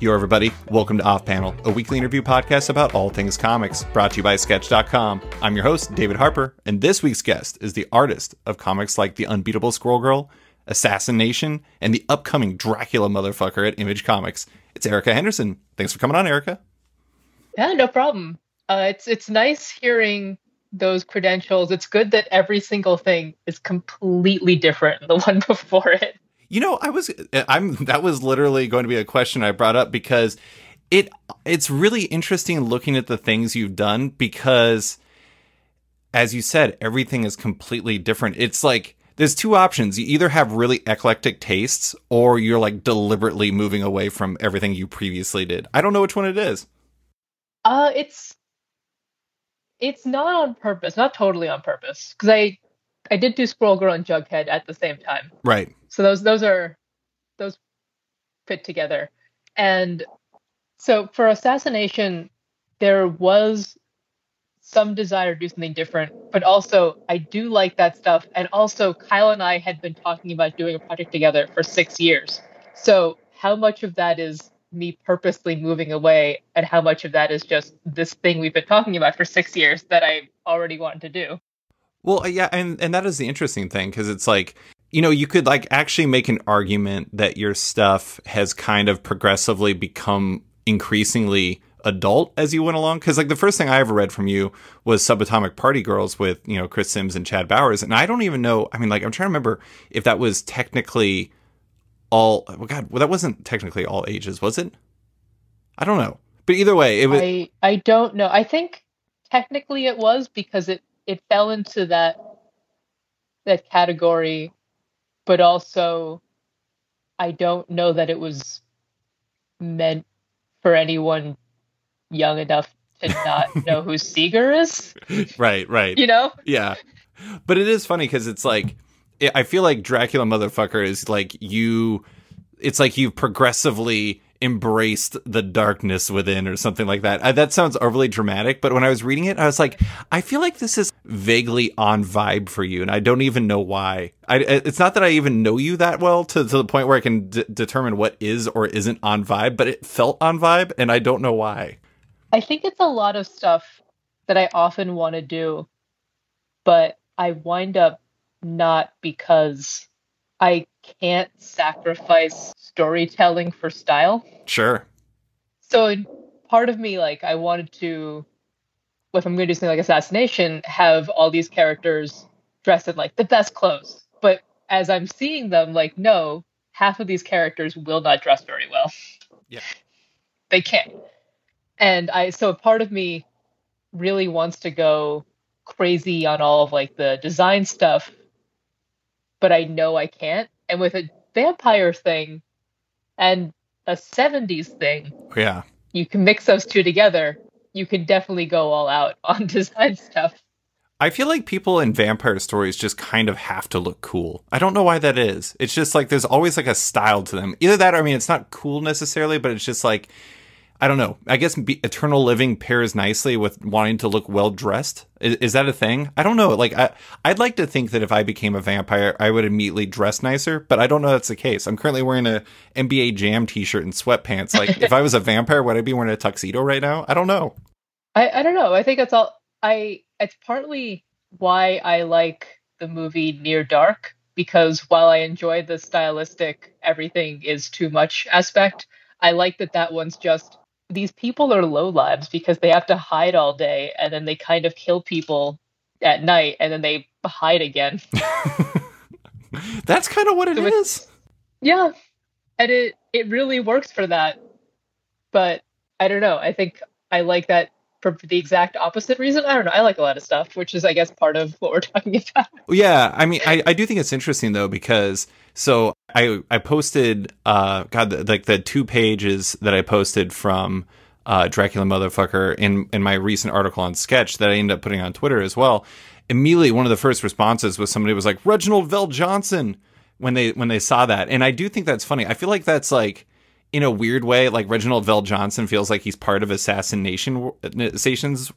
Yo, everybody. Welcome to Off Panel, a weekly interview podcast about all things comics, brought to you by Sketch.com. I'm your host, David Harper, and this week's guest is the artist of comics like The Unbeatable Squirrel Girl, Assassination, and the upcoming Dracula motherfucker at Image Comics. It's Erica Henderson. Thanks for coming on, Erica. Yeah, no problem. It's nice hearing those credentials. It's good that every single thing is completely different than the one before it. You know, that was literally going to be a question I brought up because it's really interesting looking at the things you've done because, as you said, everything is completely different. It's like there's two options. You either have really eclectic tastes or you're like deliberately moving away from everything you previously did. I don't know which one it is. It's not on purpose, not totally on purpose, because I did do Squirrel Girl and Jughead at the same time. Right. So those fit together. And so for Assassination, there was some desire to do something different, but also I do like that stuff. And also Kyle and I had been talking about doing a project together for 6 years. So how much of that is me purposely moving away and how much of that is just this thing we've been talking about for 6 years that I already wanted to do? Well, yeah, and that is the interesting thing, because it's like, you know, you could like actually make an argument that your stuff has kind of progressively become increasingly adult as you went along. Because like the first thing I ever read from you was Subatomic Party Girls with, you know, Chris Sims and Chad Bowers. And I don't even know, I mean, like, I'm trying to remember if that was technically all, well, God, well, that wasn't technically all ages, was it? I don't know. But either way, it was. I don't know. I think technically it was because it fell into that category, but also I don't know that it was meant for anyone young enough to not know who Seeger is. Right. You know? Yeah. But it is funny because it's like, I feel like Dracula motherfucker is like it's like you've progressively embraced the darkness within or something like that. That sounds overly dramatic, but when I was reading it, I was like, I feel like this is vaguely on vibe for you, and I don't even know why. It's not that I even know you that well to the point where I can determine what is or isn't on vibe, but it felt on vibe, and I don't know why. I think it's a lot of stuff that I often want to do, but I wind up not because I can't sacrifice storytelling for style. Sure. So part of me, like, I wanted to, if I'm going to do something like Assassination, have all these characters dressed in, like, the best clothes. But as I'm seeing them, like, no, half of these characters will not dress very well. Yeah. They can't. And so part of me really wants to go crazy on all of, like, the design stuff, but I know I can't. And with a vampire thing and a 70s thing, yeah, you can mix those two together. You can definitely go all out on design stuff. I feel like people in vampire stories just kind of have to look cool. I don't know why that is. It's just like there's always like a style to them. Either that or, I mean, it's not cool necessarily, but it's just like, I don't know. I guess eternal living pairs nicely with wanting to look well dressed. Is that a thing? I don't know. Like, I'd like to think that if I became a vampire, I would immediately dress nicer, but I don't know that's the case. I'm currently wearing a NBA Jam t-shirt and sweatpants. Like, if I was a vampire, would I be wearing a tuxedo right now? I don't know. I don't know. I think it's all. It's partly why I like the movie Near Dark, because while I enjoy the stylistic everything is too much aspect, I like that one's just, these people are lowlives because they have to hide all day and then they kind of kill people at night and then they hide again. That's kind of what it is. Yeah. And it really works for that. But I don't know. I think I like that for the exact opposite reason. I don't know. I like a lot of stuff, which is, I guess, part of what we're talking about. Yeah. I mean, I do think it's interesting, though, because so I posted, the 2 pages that I posted from Dracula Motherfucker in my recent article on Sketch that I ended up putting on Twitter as well. Immediately, one of the first responses was somebody was like, Reginald Vell Johnson, when they saw that. And I do think that's funny. I feel like that's like, in a weird way, like Reginald Vell Johnson feels like he's part of Assassination's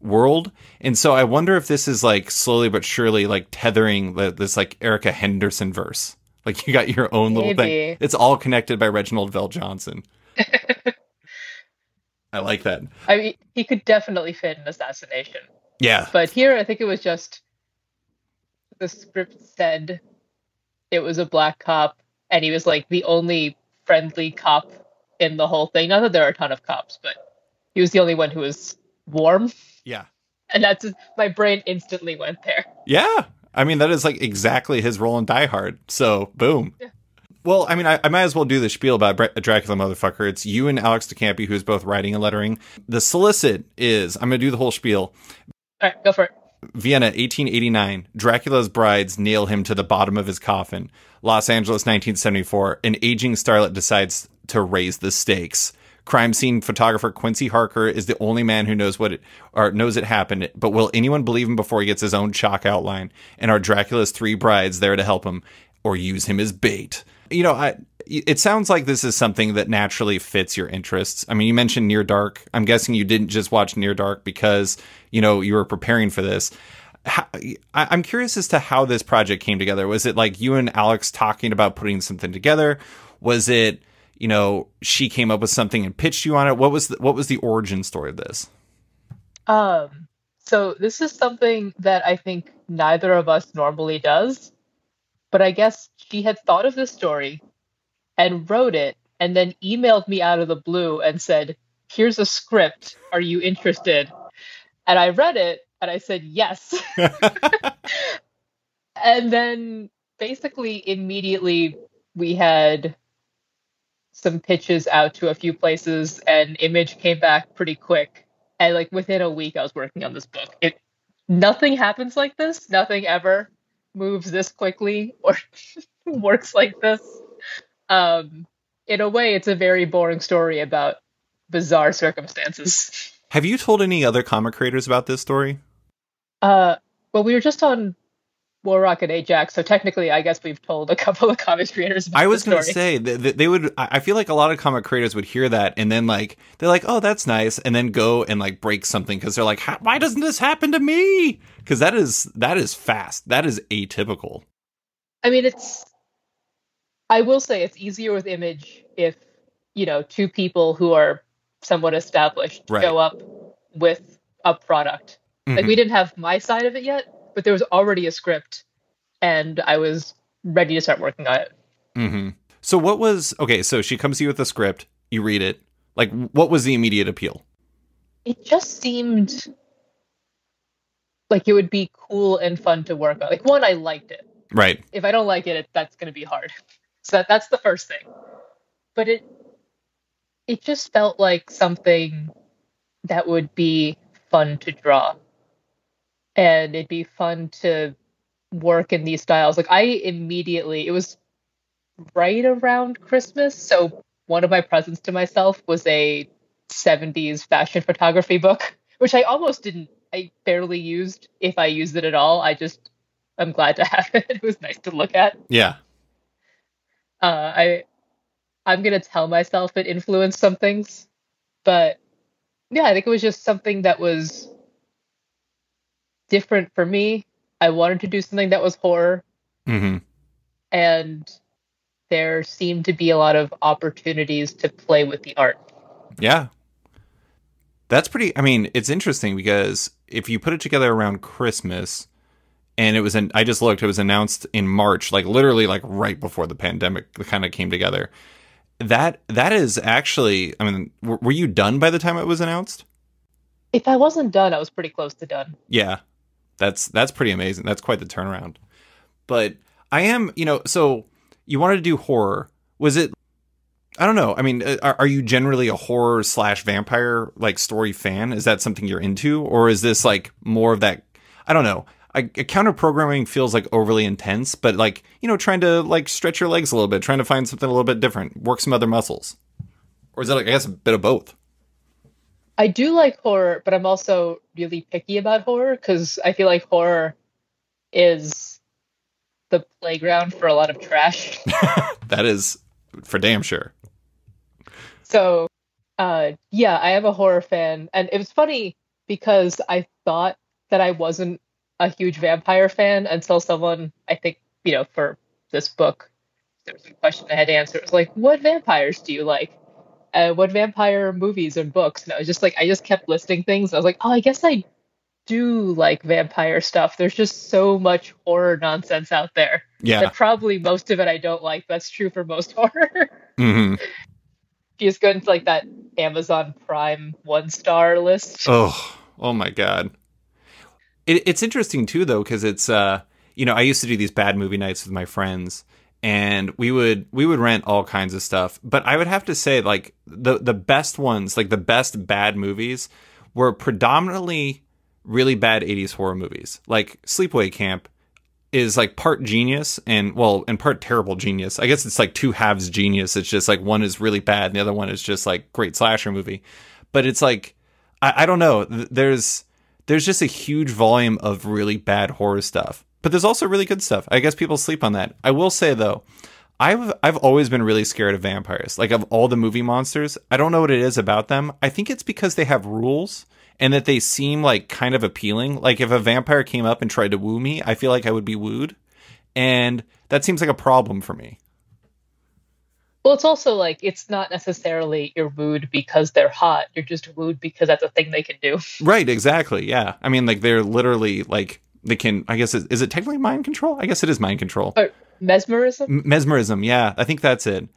world. And so I wonder if this is like slowly but surely like tethering this like Erica Henderson verse. Like you got your own little thing. It's all connected by Reginald Vell Johnson. I like that. I mean, he could definitely fit an assassination. Yeah. But here, I think it was just the script said it was a black cop, and he was like the only friendly cop in the whole thing. Not that there are a ton of cops, but he was the only one who was warm. Yeah. And that's my brain instantly went there. Yeah. I mean, that is like exactly his role in Die Hard. So, boom. Yeah. Well, I mean, I might as well do the spiel about Dracula Motherfucker. It's you and Alex de Campi, who's both writing and lettering. The solicit is, I'm going to do the whole spiel. All right, go for it. Vienna, 1889. Dracula's brides nail him to the bottom of his coffin. Los Angeles, 1974. An aging starlet decides to raise the stakes. Crime scene photographer Quincy Harker is the only man who knows knows it happened, but will anyone believe him before he gets his own chalk outline? And are Dracula's three brides there to help him or use him as bait? You know, it sounds like this is something that naturally fits your interests. I mean, you mentioned Near Dark. I'm guessing you didn't just watch Near Dark because, you know, you were preparing for this. I'm curious as to how this project came together. Was it like you and Alex talking about putting something together? Was it, you know, she came up with something and pitched you on it? What was the origin story of this? So this is something that I think neither of us normally does, but I guess she had thought of this story and wrote it and then emailed me out of the blue and said, "Here's a script. Are you interested?" And I read it and I said, yes. And then basically immediately we had some pitches out to a few places and Image came back pretty quick. And like within a week I was working on this book. Nothing happens like this. Nothing ever moves this quickly or works like this. In a way, it's a very boring story about bizarre circumstances. Have you told any other comic creators about this story? Well, we were just on War Rocket Ajax, so technically, I guess we've told a couple of comic creators about I was going to say they would. I feel like a lot of comic creators would hear that and then like they're like, "Oh, that's nice," and then go and like break something because they're like, "Why doesn't this happen to me?" Because that is fast. That is atypical. I mean, I will say it's easier with Image if, you know, two people who are somewhat established show up with a product. Mm-hmm. Like we didn't have my side of it yet, but there was already a script and I was ready to start working on it. Mm-hmm. So she comes to you with a script, you read it. Like, what was the immediate appeal? It just seemed like it would be cool and fun to work on. Like, one, I liked it. Right. If I don't like it, that's going to be hard. So that's the first thing. But it just felt like something that would be fun to draw. And it'd be fun to work in these styles. Like it was right around Christmas. So one of my presents to myself was a 70s fashion photography book, which I barely used. If I used it at all, I'm glad to have it. It was nice to look at. Yeah. I'm going to tell myself it influenced some things, but yeah, I think it was just something that was different for me. I wanted to do something that was horror. Mm-hmm. And there seemed to be a lot of opportunities to play with the art. Yeah. It's interesting because if you put it together around Christmas, and it was it was announced in March, like literally like right before the pandemic kind of came together. That is actually, I mean, were you done by the time it was announced? If I wasn't done, I was pretty close to done. Yeah. That's pretty amazing. That's quite the turnaround. But I am, so you wanted to do horror. Was it, I don't know. I mean, are you generally a horror / vampire like story fan? Is that something you're into? Or is this like more of that, I don't know. Counter programming feels like overly intense, but like, trying to like stretch your legs a little bit, trying to find something a little bit different, work some other muscles. Or is that like, I guess, a bit of both? I do like horror, but I'm also really picky about horror because I feel like horror is the playground for a lot of trash. That is for damn sure. So, yeah, I am a horror fan. And it was funny because I thought that I wasn't a huge vampire fan until someone, I think, for this book, there was a question I had to answer. It was like, what vampires do you like? what vampire movies and books. And I was just like, I just kept listing things. I was like, oh, I guess I do like vampire stuff. There's just so much horror nonsense out there Yeah. that probably most of it I don't like. That's true for most horror. Hmm. You just go into like that Amazon Prime 1-star list. Oh my God. It's interesting too, though, because it's I used to do these bad movie nights with my friends, and we would rent all kinds of stuff. But I would have to say, like the best ones, like the best bad movies, were predominantly really bad '80s horror movies. Like Sleepaway Camp is like part genius and part terrible genius. I guess it's like two halves genius. It's just like one is really bad and the other one is just like great slasher movie. But it's like I don't know. There's just a huge volume of really bad horror stuff. But there's also really good stuff. I guess people sleep on that. I will say though, I've always been really scared of vampires. Like of all the movie monsters, I don't know what it is about them. I think it's because they have rules and that they seem like kind of appealing. Like if a vampire came up and tried to woo me, I feel like I would be wooed. And that seems like a problem for me. Well, it's also like it's not necessarily you're wooed because they're hot. You're just wooed because that's a thing they can do. Right, exactly. Yeah. I mean, like they're literally like they can, I guess, is it technically mind control? I guess it is mind control. Or mesmerism? Mesmerism. Yeah, I think that's it.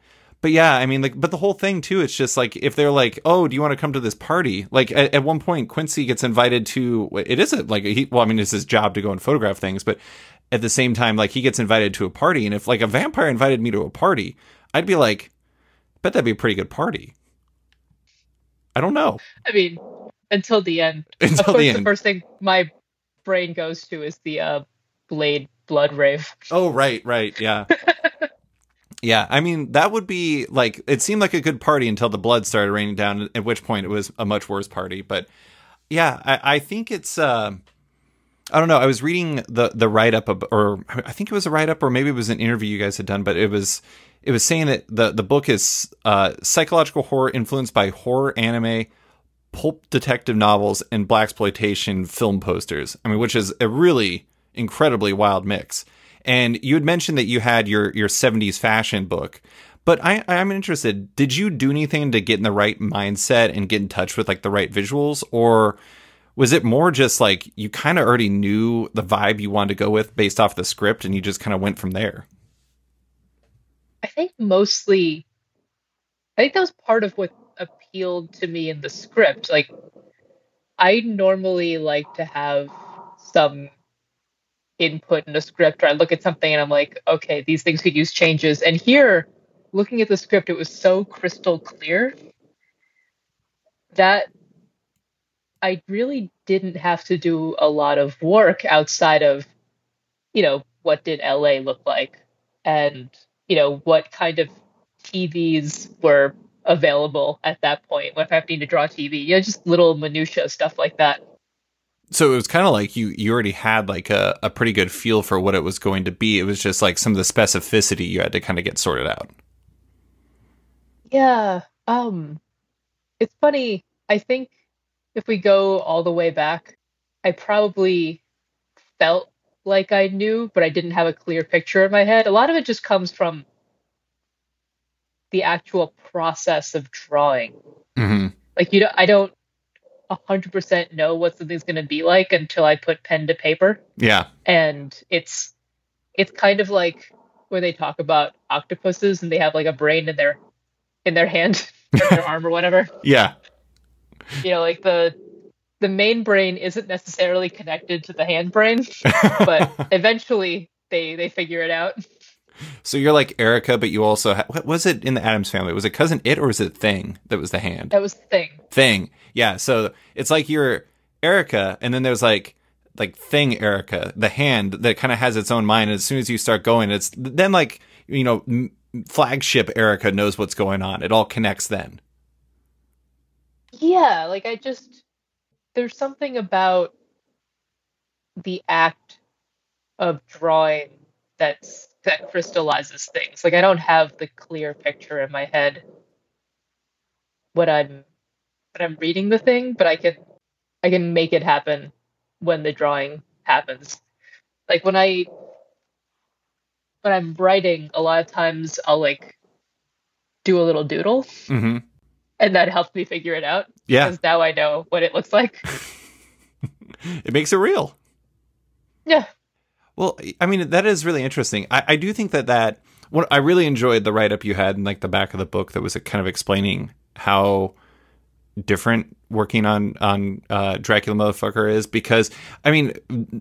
But yeah, I mean, like, but the whole thing too, it's just like if they're like, oh, do you want to come to this party? Like at one point, Quincy gets invited to. It isn't like well, I mean, it's his job to go and photograph things, but at the same time, like he gets invited to a party, and if like a vampire invited me to a party, I'd be like, bet that'd be a pretty good party. I don't know. I mean, until the end. Until of course, the the end. first thing my brain goes to is the Blade blood rave. Oh, right, yeah. Yeah, I mean, that would be like, it seemed like a good party until the blood started raining down, at which point it was a much worse party. But yeah, I think it's, I don't know. I was reading the write up, or I think it was a write up, or maybe it was an interview you guys had done, but it was saying that the book is psychological horror influenced by horror anime, pulp detective novels, and blaxploitation film posters. I mean, which is a really incredibly wild mix. And you had mentioned that you had your 70s fashion book, but I'm interested. Did you do anything to get in the right mindset and get in touch with like the right visuals, or was it more just like you kind of already knew the vibe you wanted to go with based off the script and you just kind of went from there? I think mostly, I think that was part of what appealed to me in the script. Like, I normally like to have some input in a script, or I look at something and I'm like, okay, these things could use changes. And here, looking at the script, it was so crystal clear that I really didn't have to do a lot of work outside of, what did LA look like? And, what kind of TVs were available at that point, if I have to draw TV, just little minutia stuff like that. So it was kind of like you already had like a pretty good feel for what it was going to be. It was just like some of the specificity you had to kind of get sorted out. Yeah. It's funny. I think if we go all the way back, I probably felt like I knew, but I didn't have a clear picture in my head. A lot of it just comes from the actual process of drawing. Mm-hmm. Like, I don't 100% know what something's going to be like until I put pen to paper. Yeah. And it's kind of like where they talk about octopuses and they have like a brain in their hand or their arm or whatever. Yeah. Like the main brain isn't necessarily connected to the hand brain, but eventually they figure it out. So you're like Erica, but you also what was it in the Addams Family? Was it Cousin It or was it Thing that was the hand? That was the thing. Thing. Yeah. So it's like you're Erica, and then there's like Thing Erica, the hand that kind of has its own mind. And as soon as you start going, it's then like flagship Erica knows what's going on. It all connects then. Yeah, like there's something about the act of drawing that crystallizes things. Like I don't have the clear picture in my head when I'm reading the thing, but I can make it happen when the drawing happens. Like when I'm writing, a lot of times I'll like do a little doodle. Mm-hmm. And that helped me figure it out. Yeah. Because now I know what it looks like. It makes it real. Yeah. Well, I mean, that is really interesting. I do think that what I really enjoyed the write-up you had in like the back of the book that was kind of explaining how different working on Dracula Motherfucker is, because I mean,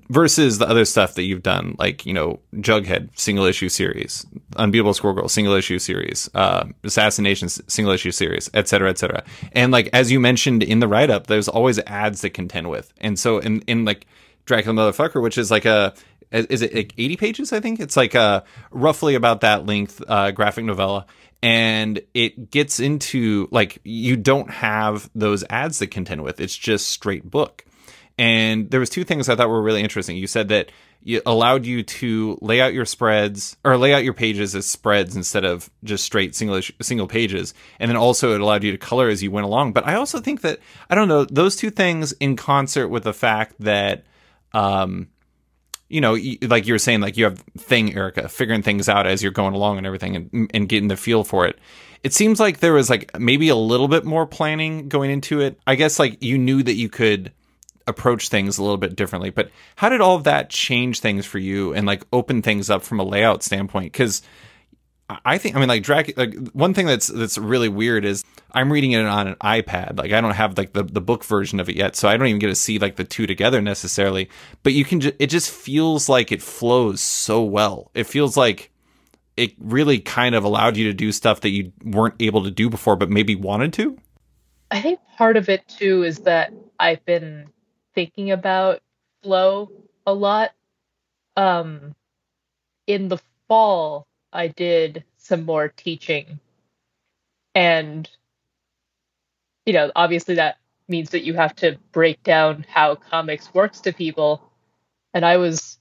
versus the other stuff that you've done, like, you know, Jughead single issue series, Unbeatable Squirrel single issue series, Assassinations single issue series, etc. And like, as you mentioned in the write-up, there's always ads to contend with. And so in like Dracula Motherfucker, which is like is it like 80 pages? I think it's like roughly about that length graphic novella. And it gets into, like, you don't have those ads to contend with. It's just straight book. And there was two things I thought were really interesting. You said that it allowed you to lay out your spreads, or lay out your pages as spreads instead of just straight single pages. And then also it allowed you to color as you went along. But I also think that, I don't know, those two things in concert with the fact that, you know, like you were saying, like you have Erica, figuring things out as you're going along and everything, and getting the feel for it. It seems like there was like maybe a little bit more planning going into it. I guess like you knew that you could approach things a little bit differently, but how did all of that change things for you and like open things up from a layout standpoint? Because I think, I mean, like Dracula, like one thing that's really weird is I'm reading it on an iPad. Like I don't have like the book version of it yet, so I don't even get to see like the two together necessarily. But you can, it just feels like it flows so well. It feels like it really kind of allowed you to do stuff that you weren't able to do before, but maybe wanted to. I think part of it too is that I've been thinking about flow a lot. In the fall, I did some more teaching, and you know, obviously that means that you have to break down how comics works to people, and I was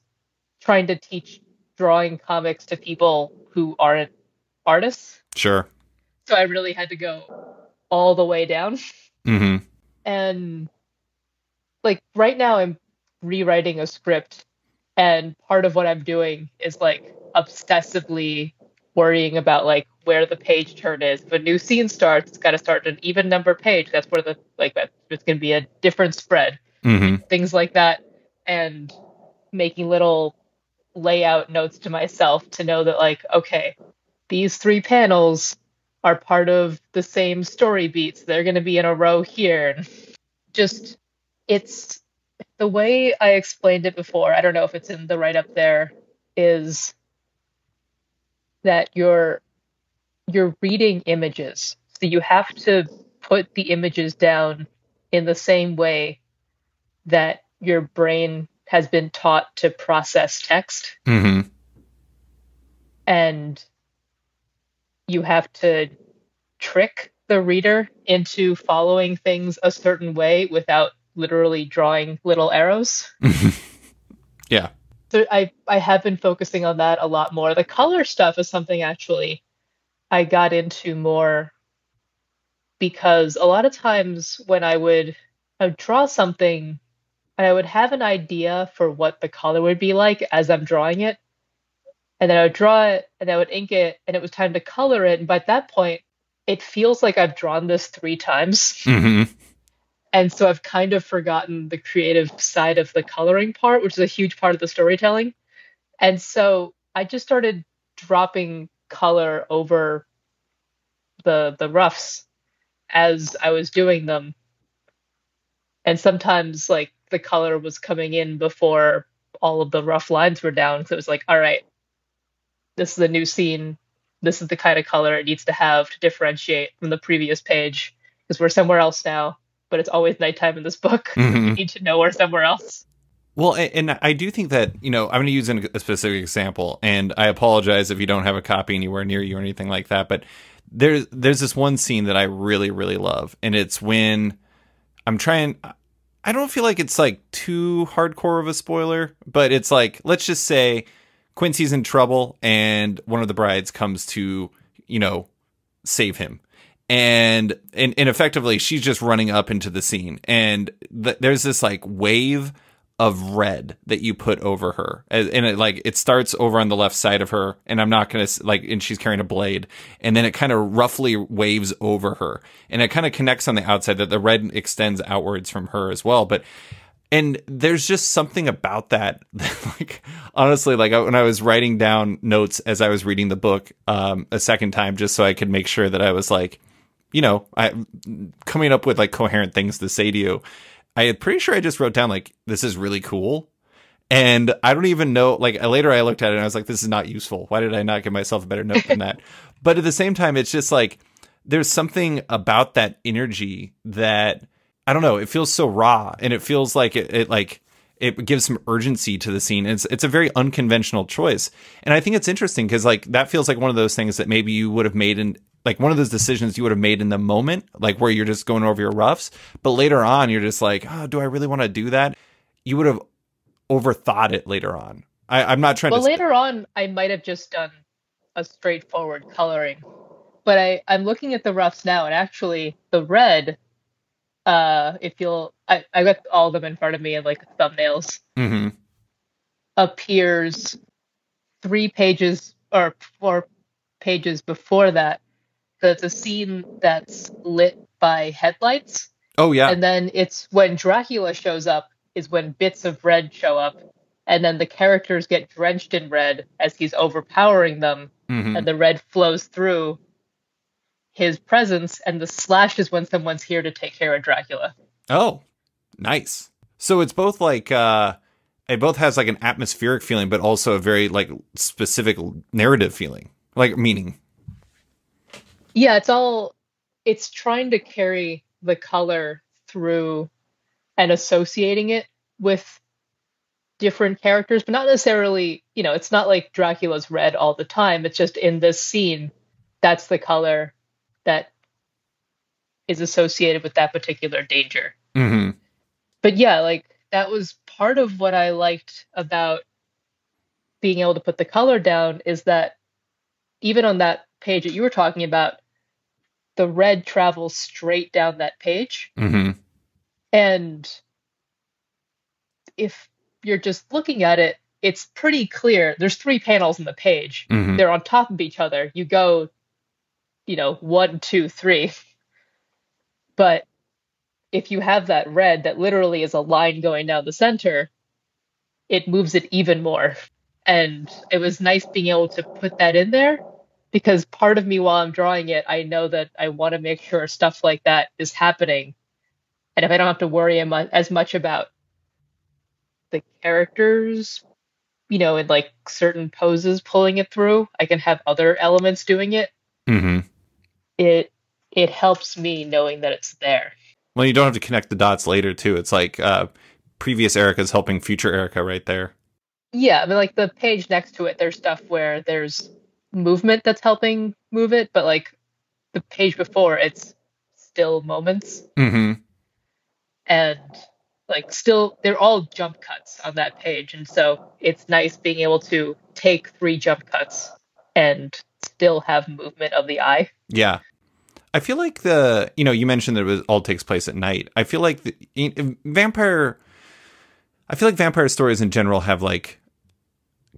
trying to teach drawing comics to people who aren't artists. Sure. So I really had to go all the way down. Mm-hmm. And like right now I'm rewriting a script, and part of what I'm doing is like obsessively worrying about like where the page turn is. If a new scene starts, it's got to start an even number page. That's where the like that it's going to be a different spread. Mm-hmm. Things like that, and making little layout notes to myself to know that like, okay, these 3 panels are part of the same story beats. They're going to be in a row here. Just, it's the way I explained it before. I don't know if it's in the write-up there, is that you're reading images. So you have to put the images down in the same way that your brain has been taught to process text. Mm-hmm. And you have to trick the reader into following things a certain way without literally drawing little arrows. Yeah. So I have been focusing on that a lot more. The color stuff is something actually I got into more, because a lot of times when I would draw something and I would have an idea for what the color would be like as I'm drawing it, and then I would draw it and I would ink it and it was time to color it. And by that point, it feels like I've drawn this 3 times. Mm-hmm. And so I've kind of forgotten the creative side of the coloring part, which is a huge part of the storytelling. And so I just started dropping color over the roughs as I was doing them. And sometimes like the color was coming in before all of the rough lines were down. So it was like, all right, this is a new scene. This is the kind of color it needs to have to differentiate from the previous page, because we're somewhere else now. But it's always nighttime in this book. Mm-hmm. You need to know we're somewhere else. Well, and I do think that, you know, I'm going to use a specific example, and I apologize if you don't have a copy anywhere near you or anything like that, but there's this one scene that I really, really love, and it's when I'm trying, I don't feel like it's like too hardcore of a spoiler, but it's like, let's just say Quincy's in trouble, and one of the brides comes to, you know, save him. And effectively, she's just running up into the scene. And there's this like wave of red that you put over her, and it starts over on the left side of her, and I'm not gonna and she's carrying a blade, and then it kind of roughly waves over her, and it kind of connects on the outside that the red extends outwards from her as well. And there's just something about that, like, honestly, like when I was writing down notes as I was reading the book a second time, just so I could make sure that I was like, coming up with like coherent things to say to you. I'm pretty sure I just wrote down like, this is really cool. And I don't even know, like later I looked at it and I was like, this is not useful. Why did I not give myself a better note than that? But at the same time, it's just like, there's something about that energy that, I don't know, it feels so raw, and it feels like it gives some urgency to the scene. It's a very unconventional choice. And I think it's interesting because like that feels like one of those things that maybe you would have made in like one of those decisions you would have made in the moment, like where you're just going over your roughs. But later on, you're just like, oh, do I really want to do that? You would have overthought it later on. I'm not trying to... Well, later on, I might have just done a straightforward coloring. But I'm looking at the roughs now, and actually the red, I got all of them in front of me in like thumbnails, appears 3 pages or 4 pages before that. So it's a scene that's lit by headlights. Oh, yeah. And then it's when Dracula shows up is when bits of red show up. And then the characters get drenched in red as he's overpowering them. And the red flows through his presence. And the slash is when someone's here to take care of Dracula. Oh, nice. So it's both like... it both has like an atmospheric feeling, but also a very like specific narrative feeling, like meaning. Yeah, it's trying to carry the color through and associating it with different characters, but not necessarily, it's not like Dracula's red all the time. It's just in this scene, that's the color that is associated with that particular danger. But yeah, like that was part of what I liked about being able to put the color down is that even on that page that you were talking about, the red travels straight down that page. And if you're just looking at it, it's pretty clear. There's 3 panels in the page. They're on top of each other. You go, 1, 2, 3. But if you have that red that literally is a line going down the center, it moves it even more. And it was nice being able to put that in there, because part of me while I'm drawing it, I know that I want to make sure stuff like that is happening. And if I don't have to worry as much about the characters, in like certain poses pulling it through, I can have other elements doing it. It helps me knowing that it's there. Well, you don't have to connect the dots later, too. It's like previous Erica's helping future Erica right there. Yeah, I mean, like the page next to it, there's stuff where there's movement that's helping move it, but like the page before, it's still moments. And like still, they're all jump cuts on that page. And so it's nice being able to take 3 jump cuts and still have movement of the eye. Yeah. I feel like you mentioned that it all takes place at night. I feel like vampire stories in general have like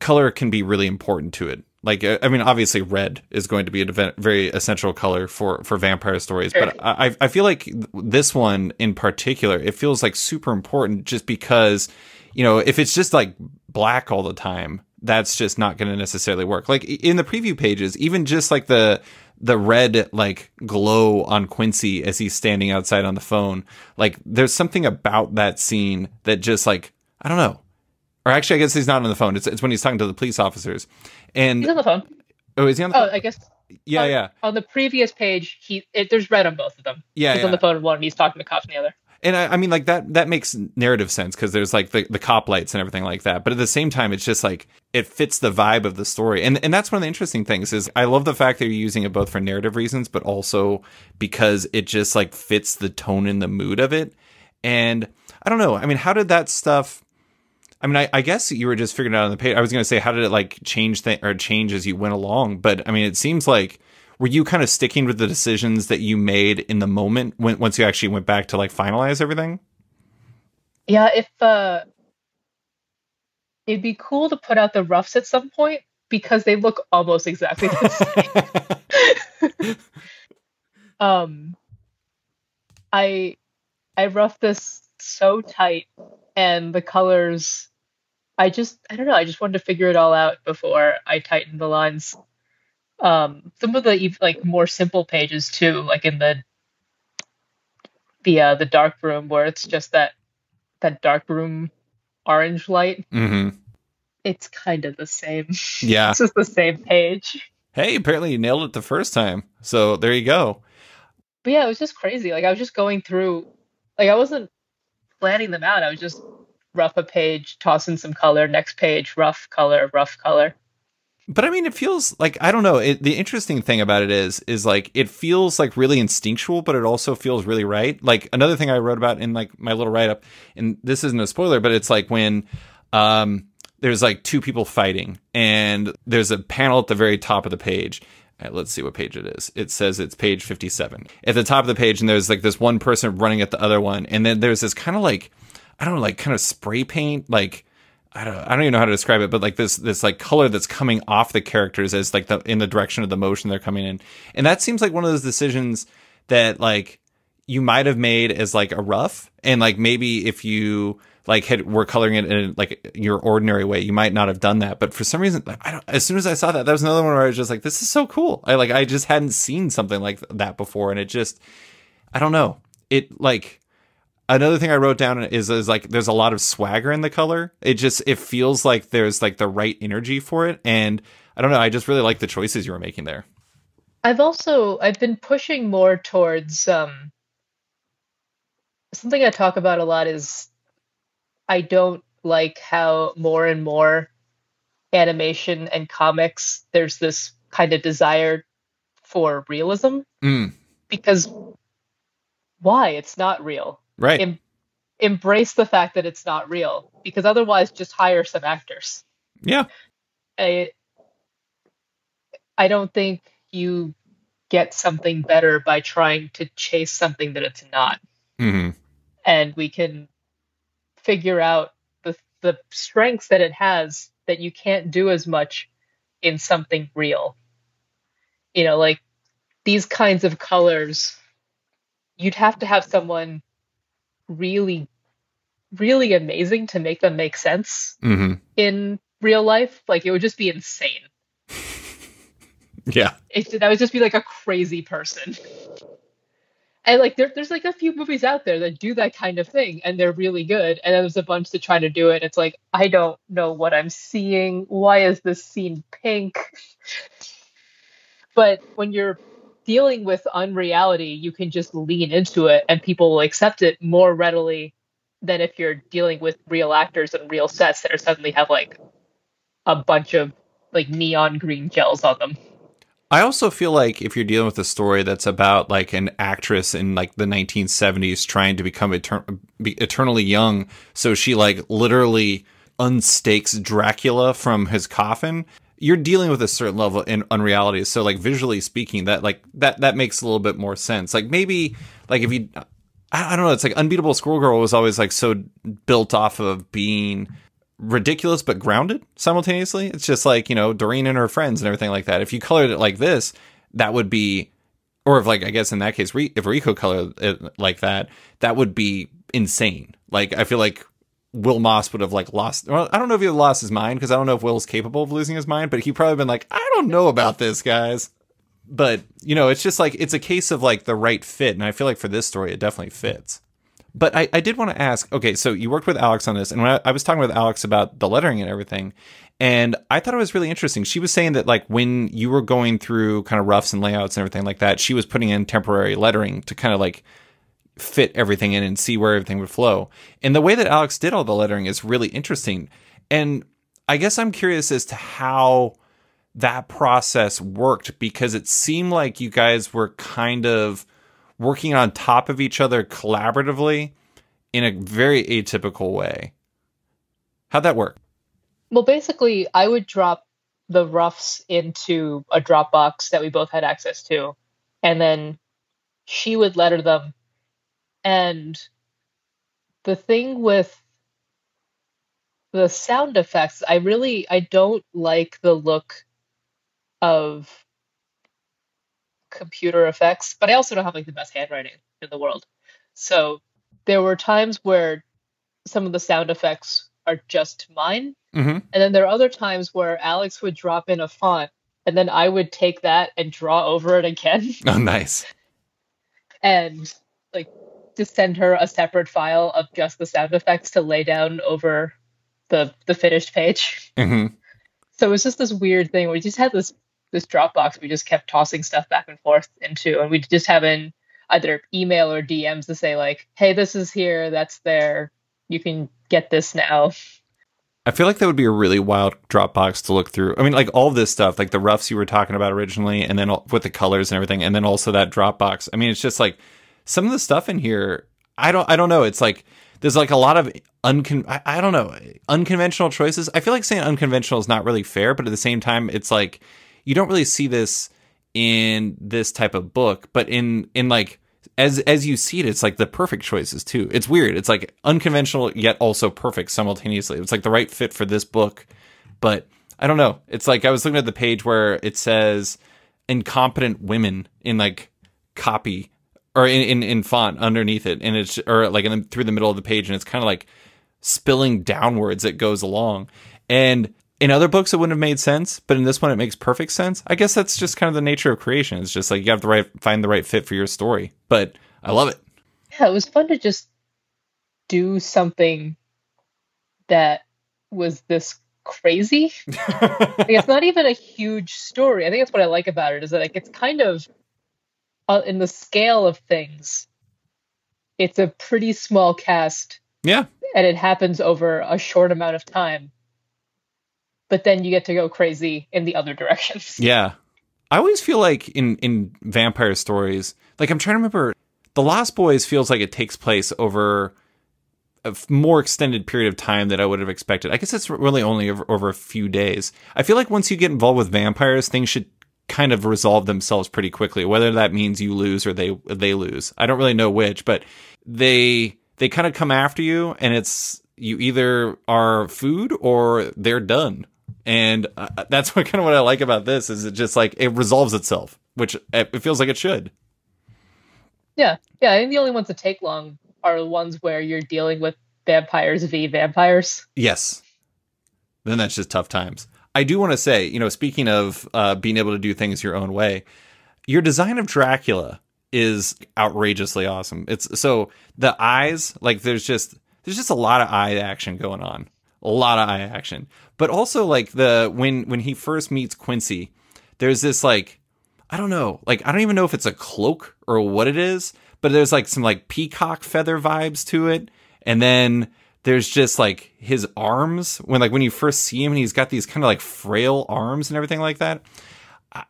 color can be really important to it. Like, I mean, obviously red is going to be a very essential color for vampire stories. Sure. But I feel like this one in particular, it feels like super important just because, if it's just like black all the time, that's just not going to necessarily work. Like in the preview pages, even just like the red like glow on Quincy as he's standing outside on the phone, like there's something about that scene that just like, I don't know. Or actually, I guess he's not on the phone. It's when he's talking to the police officers. And he's on the phone. Oh, is he on the phone? Oh, I guess. Yeah. On the previous page, there's red on both of them. Yeah, he's on the phone with one, and he's talking to cops on the other. And I mean, like that makes narrative sense because there's like the cop lights and everything like that. But at the same time, it's just like it fits the vibe of the story. And that's one of the interesting things is I love the fact that you're using it both for narrative reasons, but also because it just like fits the tone and the mood of it. And I don't know. I mean, how did that stuff? I mean, I guess you were just figuring it out on the page. I was going to say, how did it like change as you went along? But I mean, it seems like, were you kind of sticking with the decisions that you made in the moment once you actually went back to like finalize everything? Yeah, it'd be cool to put out the roughs at some point because they look almost exactly the same. Um, I I roughed this so tight, and the colors. I don't know. I just wanted to figure it all out before I tightened the lines. Some of the like more simple pages too, like in the dark room where it's just that dark room orange light. Hmm. It's kind of the same. Yeah. It's just the same page. Hey, apparently you nailed it the first time. So there you go. But yeah, it was just crazy. Like I was just going through, like I wasn't planning them out. I was just rough a page, toss in some color, next page, rough color, rough color. But I mean, it feels like, I don't know. The interesting thing about it is like it feels like really instinctual, but it also feels really right. Like another thing I wrote about in like my little write up, and this isn't a spoiler, but it's like when there's like two people fighting, and there's a panel at the very top of the page. Let's see what page it is. It says it's page 57 at the top of the page, and there's like this one person running at the other one, and then there's this kind of like, I don't know, like kind of spray paint, like I don't even know how to describe it, but like this like color that's coming off the characters as like in the direction of the motion they're coming in. And that seems like one of those decisions that like you might have made as like a rough, and like maybe if you like were coloring it in like your ordinary way, you might not have done that. But for some reason, as soon as I saw that, that was another one where I was just like, this is so cool. I just hadn't seen something like that before. And it just, I don't know. It like, another thing I wrote down is like there's a lot of swagger in the color. It feels like there's like the right energy for it, and I don't know. I just really like the choices you were making there. I've been pushing more towards something I talk about a lot is I don't like how more and more animation and comics there's this kind of desire for realism Mm, because why? It's not real. right. Em- Embrace the fact that it's not real because otherwise just hire some actors. Yeah. I I don't think you get something better by trying to chase something that it's not. Hmm. And we can figure out the strengths that it has that you can't do as much in something real. Like these kinds of colors, you'd have to have someone really, really amazing to make them make sense Hmm. in real life. Like it would just be insane. Yeah. That would just be like a crazy person. And like there's like a few movies out there that do that kind of thing and they're really good. And then there's a bunch that try to do it. It's like, I don't know what I'm seeing. Why is this scene pink? But when you're dealing with unreality, you can just lean into it and people will accept it more readily than if you're dealing with real actors and real sets that are suddenly have like a bunch of like neon green gels on them. I also feel like if you're dealing with a story that's about like an actress in like the 1970s trying to become be eternally young, so she like literally unstakes Dracula from his coffin, you're dealing with a certain level in unreality. So like visually speaking, that makes a little bit more sense. Like maybe like if you, I don't know, it's like Unbeatable Squirrel Girl was always like so built off of being ridiculous but grounded simultaneously. It's just like, Doreen and her friends and everything like that. If you colored it like this, that would be, or if like, I guess in that case, if Rico colored it like that, that would be insane. Like, I feel like Will Moss would have like lost, well, I don't know if he would have lost his mind because I don't know if Will's capable of losing his mind, but he probably been like, I don't know about this, guys. But, it's just like, it's a case of like the right fit. And I feel like for this story, it definitely fits. But I did want to ask, okay, so you worked with Alex on this, and when I was talking with Alex about the lettering and everything, and I thought it was really interesting. She was saying that, like, when you were going through kind of roughs and layouts and everything like that, she was putting in temporary lettering to kind of, like, fit everything in and see where everything would flow. And the way that Alex did all the lettering is really interesting. And I guess I'm curious as to how that process worked, because it seemed like you guys were kind of working on top of each other collaboratively in a very atypical way. How'd that work? Well, basically, I would drop the roughs into a Dropbox that we both had access to, and then she would letter them. And the thing with the sound effects, I don't like the look of computer effects, but I also don't have like the best handwriting in the world. So there were times where some of the sound effects are just mine. Mm-hmm. And then there are other times where Alex would drop in a font and then I would take that and draw over it again. Oh, nice. And like just send her a separate file of just the sound effects to lay down over the finished page. Mm-hmm. So it was just this weird thing. We just had this Dropbox we just kept tossing stuff back and forth into, and we just have in either email or DMs to say like, "Hey, this is here, that's there. You can get this now." I feel like that would be a really wild Dropbox to look through. I mean, like all this stuff, like the roughs you were talking about originally, and then with the colors and everything, and then also that Dropbox. I mean, it's just like some of the stuff in here. I don't know. It's like there's like a lot of I don't know, unconventional choices. I feel like saying unconventional is not really fair, but at the same time, it's like you don't really see this in this type of book, but in like as you see it, it's like the perfect choices too. It's weird. It's like unconventional yet also perfect simultaneously. It's like the right fit for this book, but I don't know. It's like I was looking at the page where it says incompetent women in like copy or in font underneath it, and it's or like through the middle of the page, and it's kind of like spilling downwards. It goes along, and in other books it wouldn't have made sense, but in this one it makes perfect sense. I guess that's just kind of the nature of creation. It's just like you have to find the right fit for your story. But I love it. Yeah, it was fun to just do something that was this crazy. Like, it's not even a huge story. I think that's what I like about it, is that like it's kind of in the scale of things, it's a pretty small cast. Yeah. And it happens over a short amount of time. But then you get to go crazy in the other directions. Yeah. I always feel like in vampire stories, like I'm trying to remember, The Lost Boys feels like it takes place over a more extended period of time than I would have expected. I guess it's really only over a few days. I feel like once you get involved with vampires, things should kind of resolve themselves pretty quickly, whether that means you lose or they lose. I don't really know which, but they kind of come after you, and it's you either are food or they're done. And that's what I like about this, is it just like it resolves itself, which it feels like it should. Yeah. I think the only ones that take long are the ones where you're dealing with vampires v vampires. Yes. Then that's just tough times. I do want to say, speaking of being able to do things your own way, your design of Dracula is outrageously awesome. It's so the eyes, like there's just a lot of eye action going on. A lot of eye action. But also like when he first meets Quincy, there's this like, I don't know, like I don't even know if it's a cloak or what it is, but there's like some like peacock feather vibes to it. And then there's just like his arms when you first see him, and he's got these kind of like frail arms and everything like that.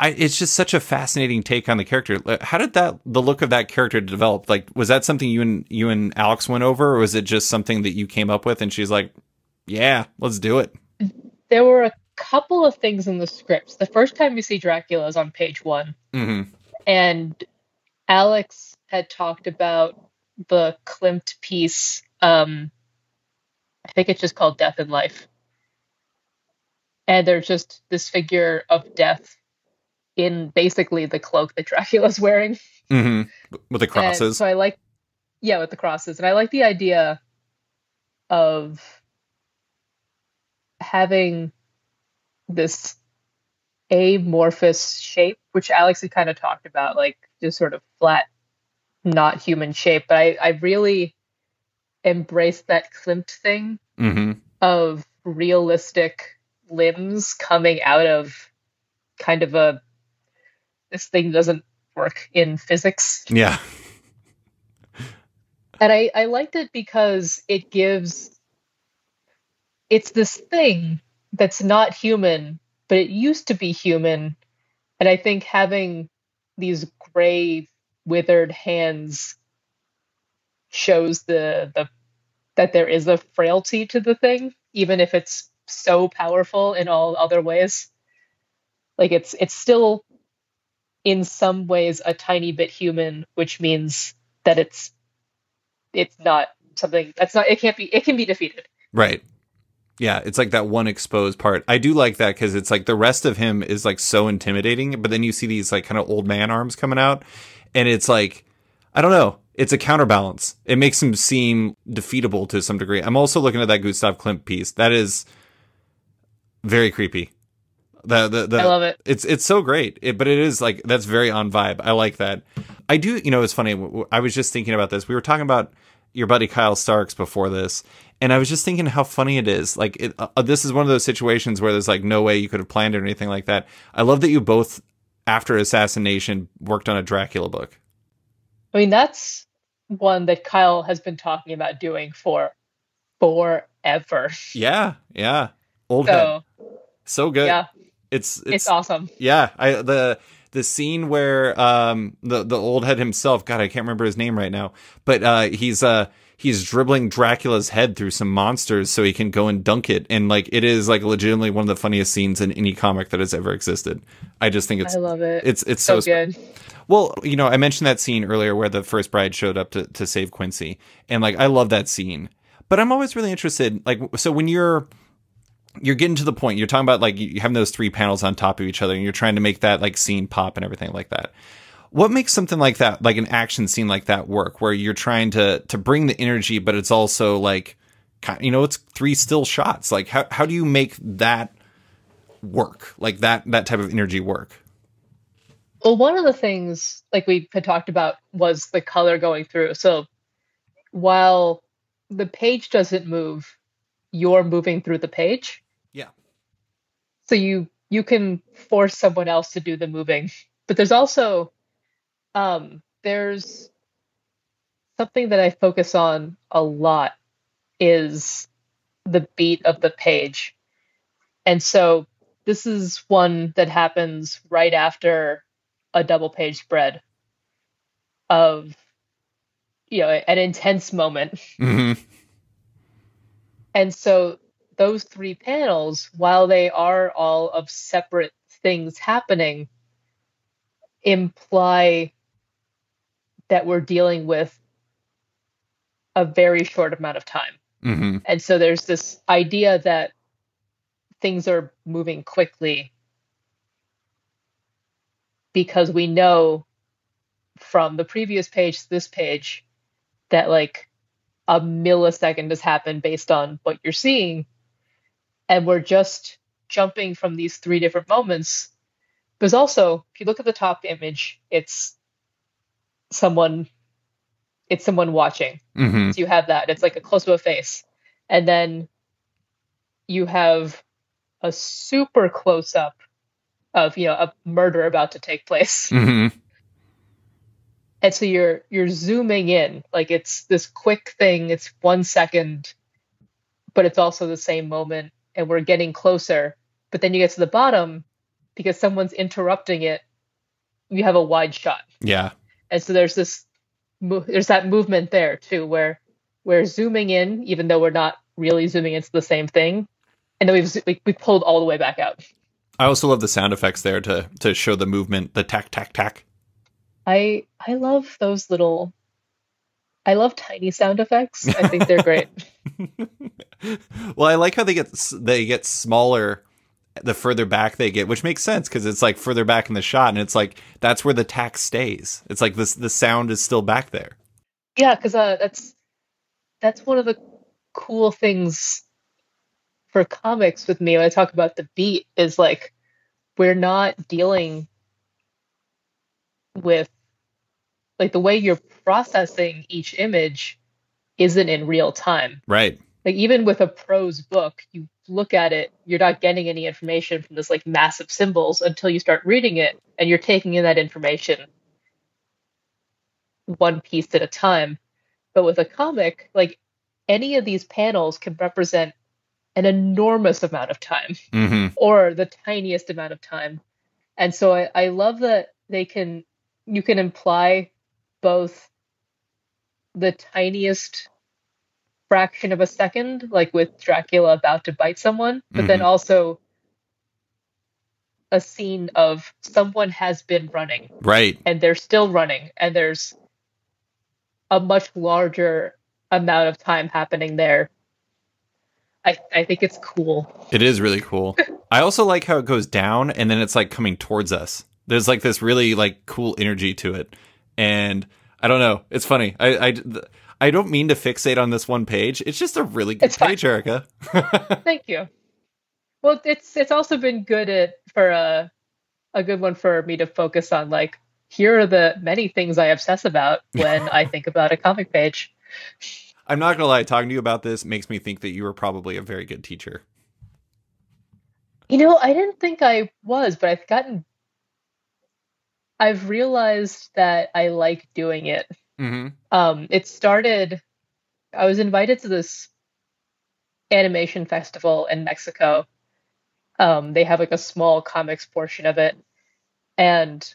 It's just such a fascinating take on the character. How did the look of that character develop? Like, was that something you and Alex went over, or was it just something that you came up with and she's like, yeah, let's do it? There were a couple of things in the scripts. The first time you see Dracula is on page 1. Mm-hmm. And Alex had talked about the Klimt piece. I think it's just called Death in Life. And there's just this figure of death in basically the cloak that Dracula's wearing. Mm-hmm. With the crosses. And so with the crosses. And I like the idea of having this amorphous shape, which Alex had kind of talked about, like just sort of flat, not human shape. But I really embraced that Klimt thing mm-hmm. of realistic limbs coming out of kind of this thing doesn't work in physics. Yeah. And I liked it because it's this thing that's not human, but it used to be human. And I think having these gray, withered hands shows that there is a frailty to the thing, even if it's so powerful in all other ways. Like it's still in some ways a tiny bit human, which means that it's not something it can be defeated. Right. Yeah, it's like that one exposed part. I do like that because it's like the rest of him is like so intimidating, but then you see these like kind of old man arms coming out, and it's like, I don't know, it's a counterbalance. It makes him seem defeatable to some degree. I'm also looking at that Gustav Klimt piece. That is very creepy. I love it. It's so great, but it is like that's very on vibe. I like that. I do. You know, it's funny. I was just thinking about this. We were talking about your buddy Kyle Starks before this, and I was just thinking how funny it is. Like, this is one of those situations where there's like no way you could have planned it or anything like that. I love that you both, after Assassination, worked on a Dracula book. I mean, that's one that Kyle has been talking about doing for forever. Yeah, yeah. Old So, head. So good. Yeah. It's awesome. Yeah, the scene where the old head himself, God, I can't remember his name right now, but he's dribbling Dracula's head through some monsters so he can go and dunk it, and like it is like legitimately one of the funniest scenes in any comic that has ever existed. I just think I love it. It's so good. Well, you know, I mentioned that scene earlier where the first bride showed up to save Quincy, and like I love that scene, but I'm always really interested, like, so when you're getting to the point, you're talking about like you having those three panels on top of each other and you're trying to make that like scene pop and everything like that. What makes something like that, like an action scene like that, work where you're trying to bring the energy, but it's also like, you know, it's three still shots. Like how do you make that work? Like that type of energy work? Well, one of the things like we had talked about was the color going through. So while the page doesn't move, you're moving through the page. Yeah. So you can force someone else to do the moving. But there's also there's something that I focus on a lot is the beat of the page. And so this is one that happens right after a double page spread of, you know, an intense moment. Mm-hmm. And so those three panels, while they are all of separate things happening, imply that we're dealing with a very short amount of time. Mm-hmm. And so there's this idea that things are moving quickly because we know from the previous page to this page that like a millisecond has happened based on what you're seeing. And we're just jumping from these three different moments. Because also, if you look at the top image, it's someone watching. Mm-hmm. So you have that. It's like a close to a face. And then you have a super close up of, you know, a murder about to take place. Mm-hmm. And so you're zooming in, like it's this quick thing, it's 1 second, but it's also the same moment, and we're getting closer. But then you get to the bottom, because someone's interrupting it, you have a wide shot. Yeah. And so there's that movement there too, where we're zooming in, even though we're not really zooming into the same thing, and then we pulled all the way back out. I also love the sound effects there to show the movement, the tack, tack, tack. I love those little. I love tiny sound effects. I think they're great. Well, I like how they get smaller the further back they get, which makes sense because it's like further back in the shot, and it's like that's where the tack stays. It's like the sound is still back there. Yeah, because that's one of the cool things for comics with me when I talk about the beat is like we're not dealing with like the way you're processing each image isn't in real time. Right. Like even with a prose book, you look at it, you're not getting any information from this like massive symbols until you start reading it, and you're taking in that information one piece at a time. But with a comic, like any of these panels can represent an enormous amount of time mm-hmm. or the tiniest amount of time. And so I love that you can imply both the tiniest fraction of a second, like with Dracula about to bite someone, but then also a scene of someone has been running. Right. And they're still running, and there's a much larger amount of time happening there. I think it's cool. It is really cool. I also like how it goes down and then it's like coming towards us. There's like this really like cool energy to it. And I don't know. It's funny. I don't mean to fixate on this one page. It's just a really good page, Erica. Thank you. Well, it's also been good for a good one for me to focus on. Like, here are the many things I obsess about when I think about a comic page. I'm not gonna lie. Talking to you about this makes me think that you were probably a very good teacher. You know, I didn't think I was, but I've realized that I like doing it. Mm-hmm. It started, I was invited to this animation festival in Mexico. They have like a small comics portion of it. And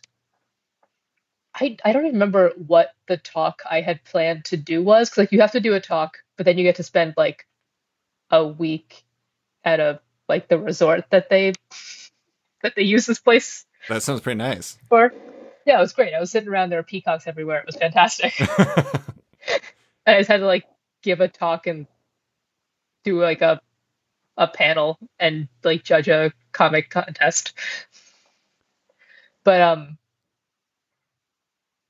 I don't even remember what the talk I had planned to do was, because like you have to do a talk, but then you get to spend like a week at the resort that they use this place. That sounds pretty nice. For. Yeah, it was great. I was sitting around, there were peacocks everywhere. It was fantastic. And I just had to like give a talk and do like a panel and like judge a comic contest. But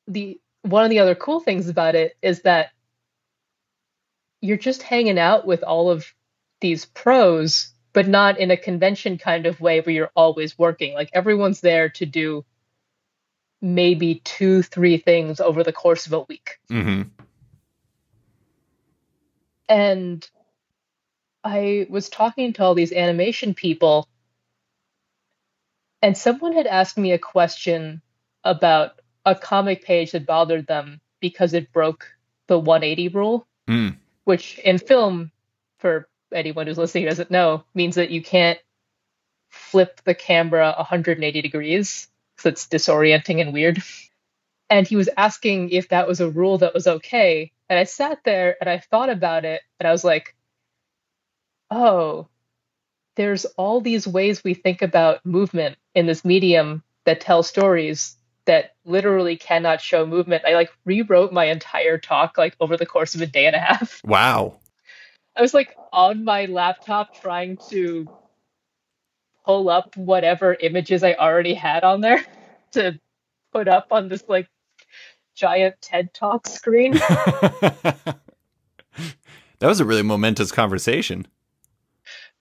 one of the other cool things about it is that you're just hanging out with all of these pros, but not in a convention kind of way where you're always working. Like everyone's there to do maybe 2-3 things over the course of a week. Mm-hmm. And I was talking to all these animation people, and someone had asked me a question about a comic page that bothered them because it broke the 180 rule, which in film, for anyone who's listening who doesn't know, means that you can't flip the camera 180 degrees. So it's disorienting and weird. And he was asking if that was a rule that was okay. And I sat there and I thought about it and I was like, oh, there's all these ways we think about movement in this medium that tell stories that literally cannot show movement. I like rewrote my entire talk like over the course of a day and a half. Wow. I was like on my laptop trying to pull up whatever images I already had on there to put up on this like giant TED Talk screen. That was a really momentous conversation.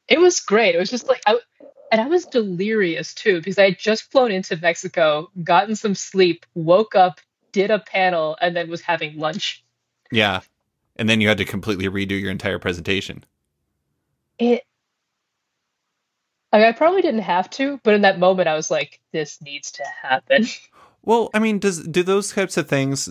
It was great. It was just like I was delirious too, because I had just flown into Mexico, gotten some sleep, woke up, did a panel, and then was having lunch. Yeah. And then you had to completely redo your entire presentation. I probably didn't have to, but in that moment I was like, this needs to happen. Well, I mean, do those types of things,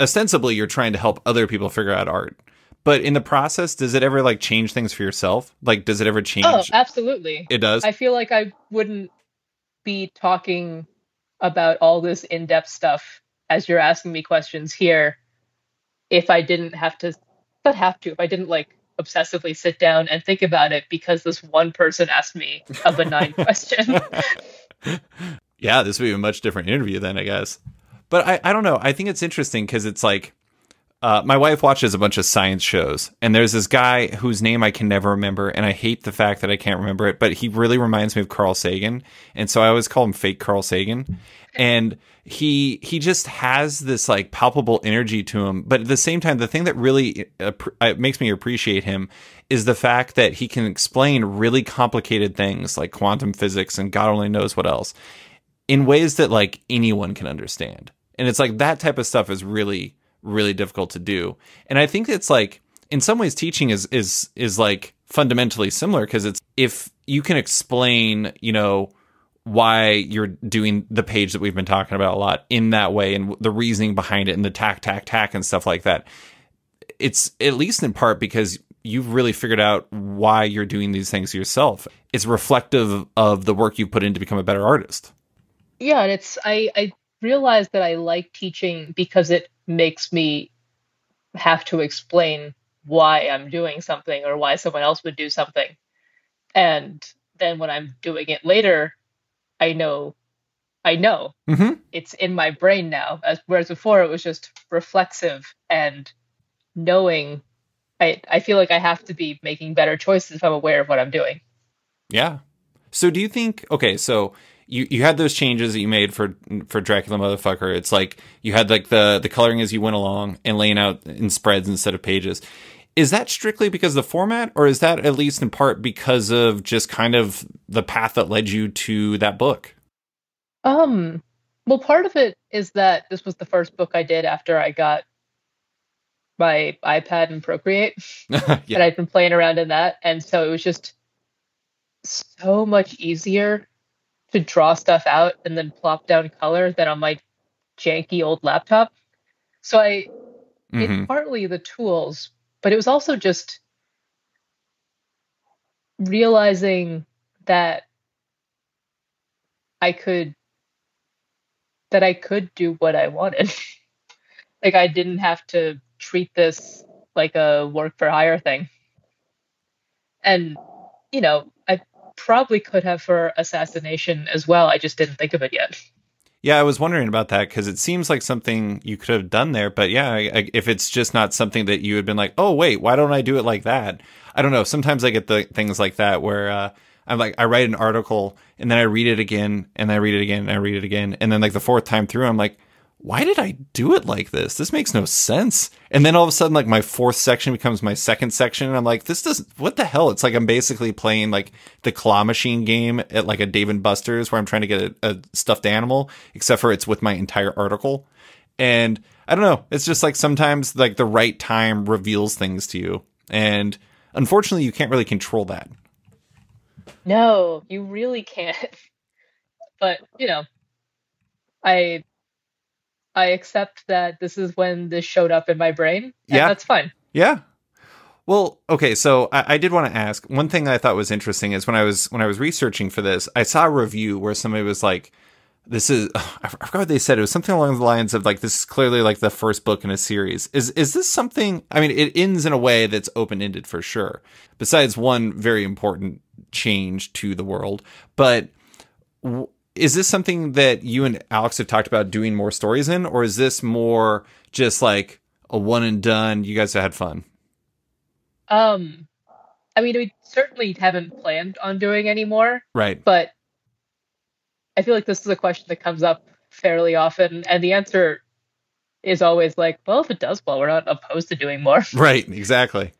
ostensibly you're trying to help other people figure out art, but in the process, does it ever like change things for yourself? Like, does it ever change? Oh, absolutely. It does. I feel like I wouldn't be talking about all this in-depth stuff as you're asking me questions here if I didn't if I didn't like obsessively sit down and think about it because this one person asked me a benign question. Yeah, this would be a much different interview then, I guess. But I don't know. I think it's interesting because it's like, my wife watches a bunch of science shows, and there's this guy whose name I can never remember, and I hate the fact that I can't remember it, but he really reminds me of Carl Sagan, and so I always call him fake Carl Sagan. And he just has this like palpable energy to him, but at the same time, the thing that really makes me appreciate him is the fact that he can explain really complicated things like quantum physics and God only knows what else in ways that like anyone can understand. And it's like that type of stuff is really, really difficult to do. And I think it's like, in some ways, teaching is like fundamentally similar, because it's, if you can explain, why you're doing the page that we've been talking about a lot in that way, and the reasoning behind it, and the tack and stuff like that, it's at least in part because you've really figured out why you're doing these things yourself. It's reflective of the work you've put in to become a better artist. Yeah, and I realized that I like teaching because it makes me have to explain why I'm doing something or why someone else would do something. And then when I'm doing it later, I know Mm-hmm. It's in my brain now, whereas before it was just reflexive and knowing I feel like I have to be making better choices if I'm aware of what I'm doing. Yeah. So do you think, okay, so you had those changes that you made for Dracula Motherfucker. It's like you had like the coloring as you went along and laying out in spreads instead of pages. Is that strictly because of the format, or is that at least in part because of just kind of the path that led you to that book? Well, part of it is that this was the first book I did after I got my iPad and Procreate, Yeah. and I'd been playing around in that, and so it was just so much easier to draw stuff out and then plop down color than on my janky old laptop. So it's Hmm. partly the tools, but it was also just realizing that I could I could do what I wanted. Like I didn't have to treat this like a work for hire thing. And I probably could have for assassination as well. I just didn't think of it yet. Yeah, I was wondering about that because it seems like something you could have done there. But yeah, if it's just not something that you had been like, oh, wait, why don't I do it like that? I don't know. Sometimes I get the things like that where I'm like, I write an article and then I read it again and I read it again and I read it again. And then like the fourth time through, I'm like, why did I do it like this? This makes no sense. And then all of a sudden, like my fourth section becomes my second section. And I'm like, this doesn't, what the hell? It's like I'm basically playing like the claw machine game at like a Dave and Buster's where I'm trying to get a stuffed animal, except for it's with my entire article. And I don't know. It's just like sometimes like the right time reveals things to you. And unfortunately, you can't really control that. No, you really can't. But, I I accept that this is when this showed up in my brain, and Yeah. that's fine. Yeah. Well, okay, so I did want to ask one thing I thought was interesting is when I was researching for this, I saw a review where somebody was like, "This is," I forgot what they said. It was something along the lines of like, "This is clearly like the first book in a series." Is this something? I mean, it ends in a way that's open ended for sure. Besides one very important change to the world, but is this something that you and Alex have talked about doing more stories in, or is this more just like a one and done? You guys have had fun. Um, I mean, we certainly haven't planned on doing any more, Right. but I feel like this is a question that comes up fairly often, and the answer is always like, well, if it does well, we're not opposed to doing more. Right, exactly.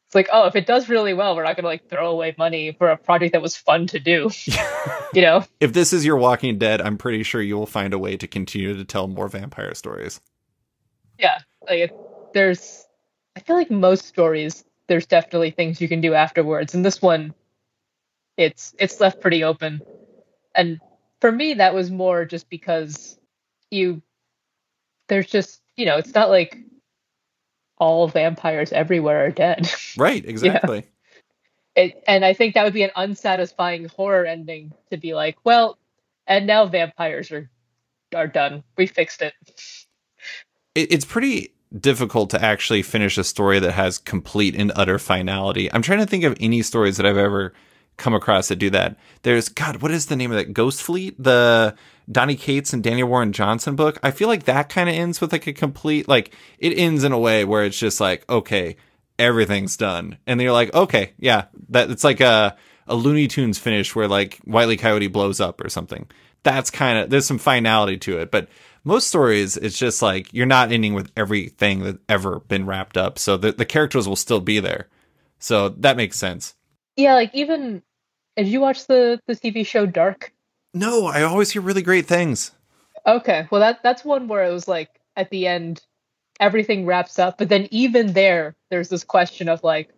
It's like, oh, if it does really well, we're not gonna like throw away money for a project that was fun to do. You know? If this is your Walking Dead, I'm pretty sure you will find a way to continue to tell more vampire stories. Yeah. Like there's I feel like most stories there's definitely things you can do afterwards. And this one it's left pretty open. And for me that was more just because you there's just, it's not like all vampires everywhere are dead. Right, Yeah. exactly. And I think that would be an unsatisfying horror ending to be like, well, and now vampires are done. We fixed it. It's pretty difficult to actually finish a story that has complete and utter finality. I'm trying to think of any stories that I've ever come across that do that. There's, God, what is the name of that? Ghost Fleet? The Donny Cates and Daniel Warren Johnson book? I feel like that kind of ends with like a complete, like, it ends in a way where it's just like, okay, everything's done. And you're like, okay, yeah, that it's like a Looney Tunes finish where like Wile E. Coyote blows up or something. That's kind of, there's some finality to it. But most stories, it's just like you're not ending with everything that's ever been wrapped up. So the characters will still be there. So that makes sense. Yeah, like even did you watch the TV show Dark? No, I always hear really great things. Okay, well that's one where it was like at the end everything wraps up, but then even there's this question of like,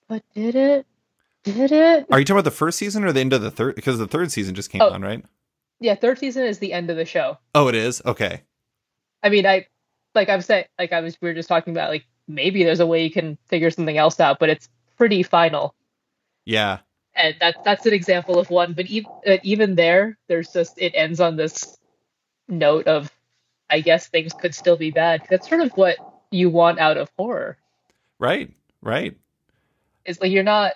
but did it? Did it? Are you talking about the first season or the end of the third? Because the third season just came Oh, on, right? yeah, third season is the end of the show. Oh, it is? Okay. I mean, I'm saying like we were just talking about like maybe there's a way you can figure something else out, but it's pretty final. Yeah. And that's an example of one. But even there's just it ends on this note of, I guess things could still be bad. That's sort of what you want out of horror. Right. Right. It's like you're not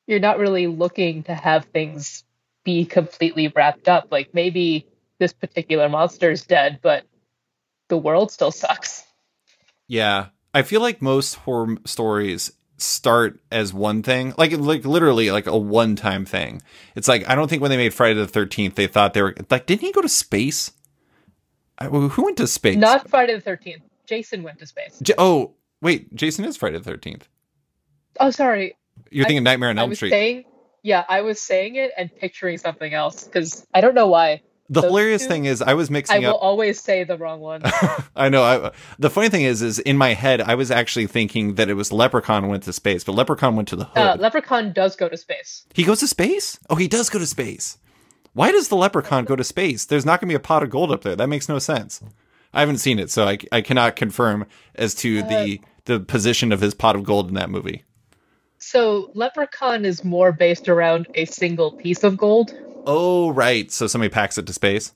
really looking to have things be completely wrapped up. Like maybe this particular monster is dead, but the world still sucks. Yeah. I feel like most horror stories start as one thing, like literally like a one-time thing. It's like, I don't think when they made Friday the 13th, they thought they were like, didn't he go to space? Who went to space? Not Friday the 13th. Jason went to space. Oh, wait, Jason is Friday the 13th. Oh, sorry. You're thinking Nightmare on Elm Street. I was saying it and picturing something else because I don't know why. The hilarious thing is I was mixing up. I will always say the wrong one. I know. The funny thing is in my head, I was actually thinking that it was Leprechaun went to space, but Leprechaun went to the hood. Leprechaun does go to space. He goes to space? Oh, he does go to space. Why does the Leprechaun go to space? There's not going to be a pot of gold up there. That makes no sense. I haven't seen it, so I cannot confirm as to the position of his pot of gold in that movie. So Leprechaun is more based around a single piece of gold. Oh, right. So somebody packs it to space?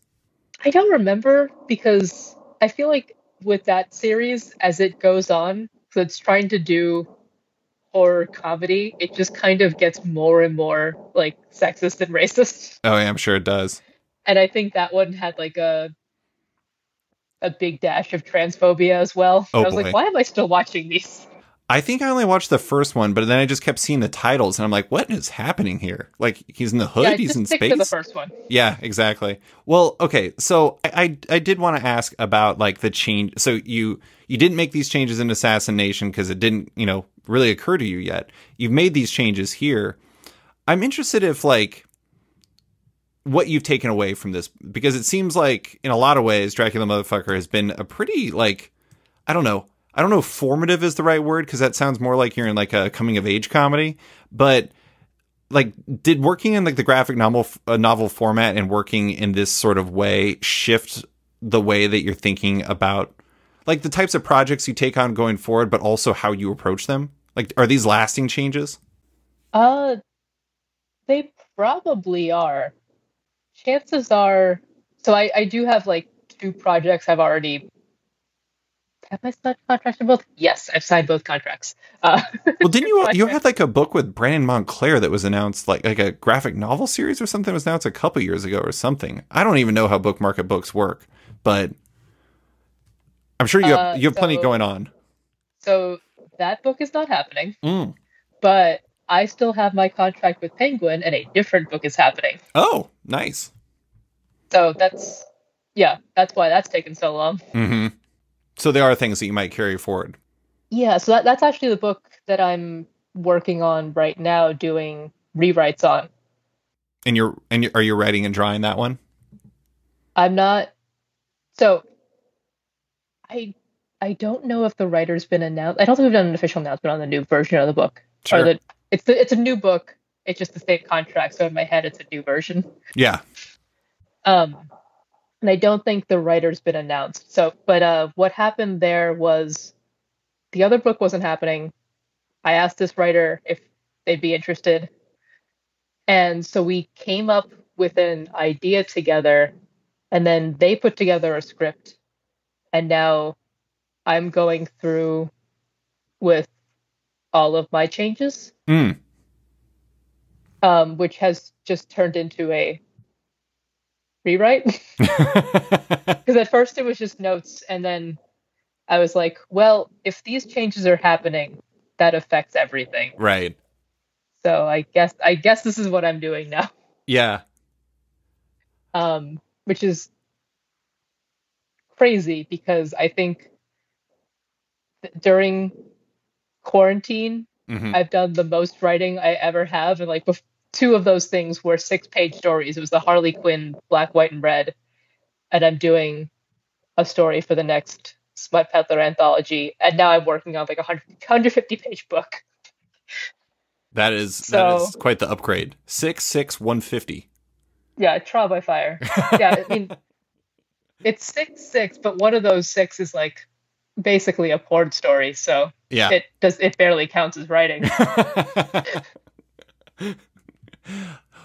I don't remember because I feel like with that series, as it goes on, so it's trying to do horror comedy, it just kind of gets more and more like sexist and racist. Oh, yeah, I'm sure it does. And I think that one had like a big dash of transphobia as well. Oh, I was like, why am I still watching these? I think I only watched the first one, but then I just kept seeing the titles, and I'm like, what is happening here? Like, he's in the hood? Yeah, he's in stick space? to the first one. Yeah, exactly. Well, okay, so I did want to ask about, like, the change. So you didn't make these changes in Assassination because it didn't, really occur to you yet. You've made these changes here. I'm interested if, like, what you've taken away from this, because it seems like, in a lot of ways, Dracula Motherfucker has been a pretty, like, I don't know if formative is the right word, because that sounds more like you're in like a coming of age comedy, but like, did working in like the graphic novel format and working in this sort of way shift the way that you're thinking about like the types of projects you take on going forward, but also how you approach them? Like, are these lasting changes? They probably are. Chances are, so I do have like 2 projects I've already. Have I signed contracts for both? Yes, I've signed both contracts. Well, didn't you had like a book with Brandon Montclair that was announced, like a graphic novel series or something was announced a couple years ago or something. I don't even know how book market books work, but I'm sure you have plenty going on. So that book is not happening, but I still have my contract with Penguin, and a different book is happening. Oh, nice. So that's why that's taken so long. Mm-hmm. So there are things that you might carry forward. Yeah, so that's actually the book that I'm working on right now, doing rewrites on. And are you writing and drawing that one? I'm not. So I don't know if the writer's been announced. I don't think we've done an official announcement on the new version of the book. Sure. Or it's a new book. It's just the same contract. So in my head, it's a new version. Yeah. And I don't think the writer's been announced. So, but what happened there was the other book wasn't happening. I asked this writer if they'd be interested. And so we came up with an idea together, and then they put together a script. And now I'm going through with all of my changes, which has just turned into a rewrite. Because at first it was just notes, and then I was like, well, if these changes are happening, that affects everything. Right. So I guess this is what I'm doing now. Yeah. Which is crazy because I think during quarantine, I've done the most writing I ever have, and like 2 of those things were 6-page stories. It was the Harley Quinn Black, White, and Red, and I'm doing a story for the next Smut Peddler anthology, and now I'm working on like a 150-page book. That is quite the upgrade. 150. Yeah, Trial by Fire. Yeah, I mean, it's 6, but one of those 6 is like basically a porn story, so yeah, it barely counts as writing.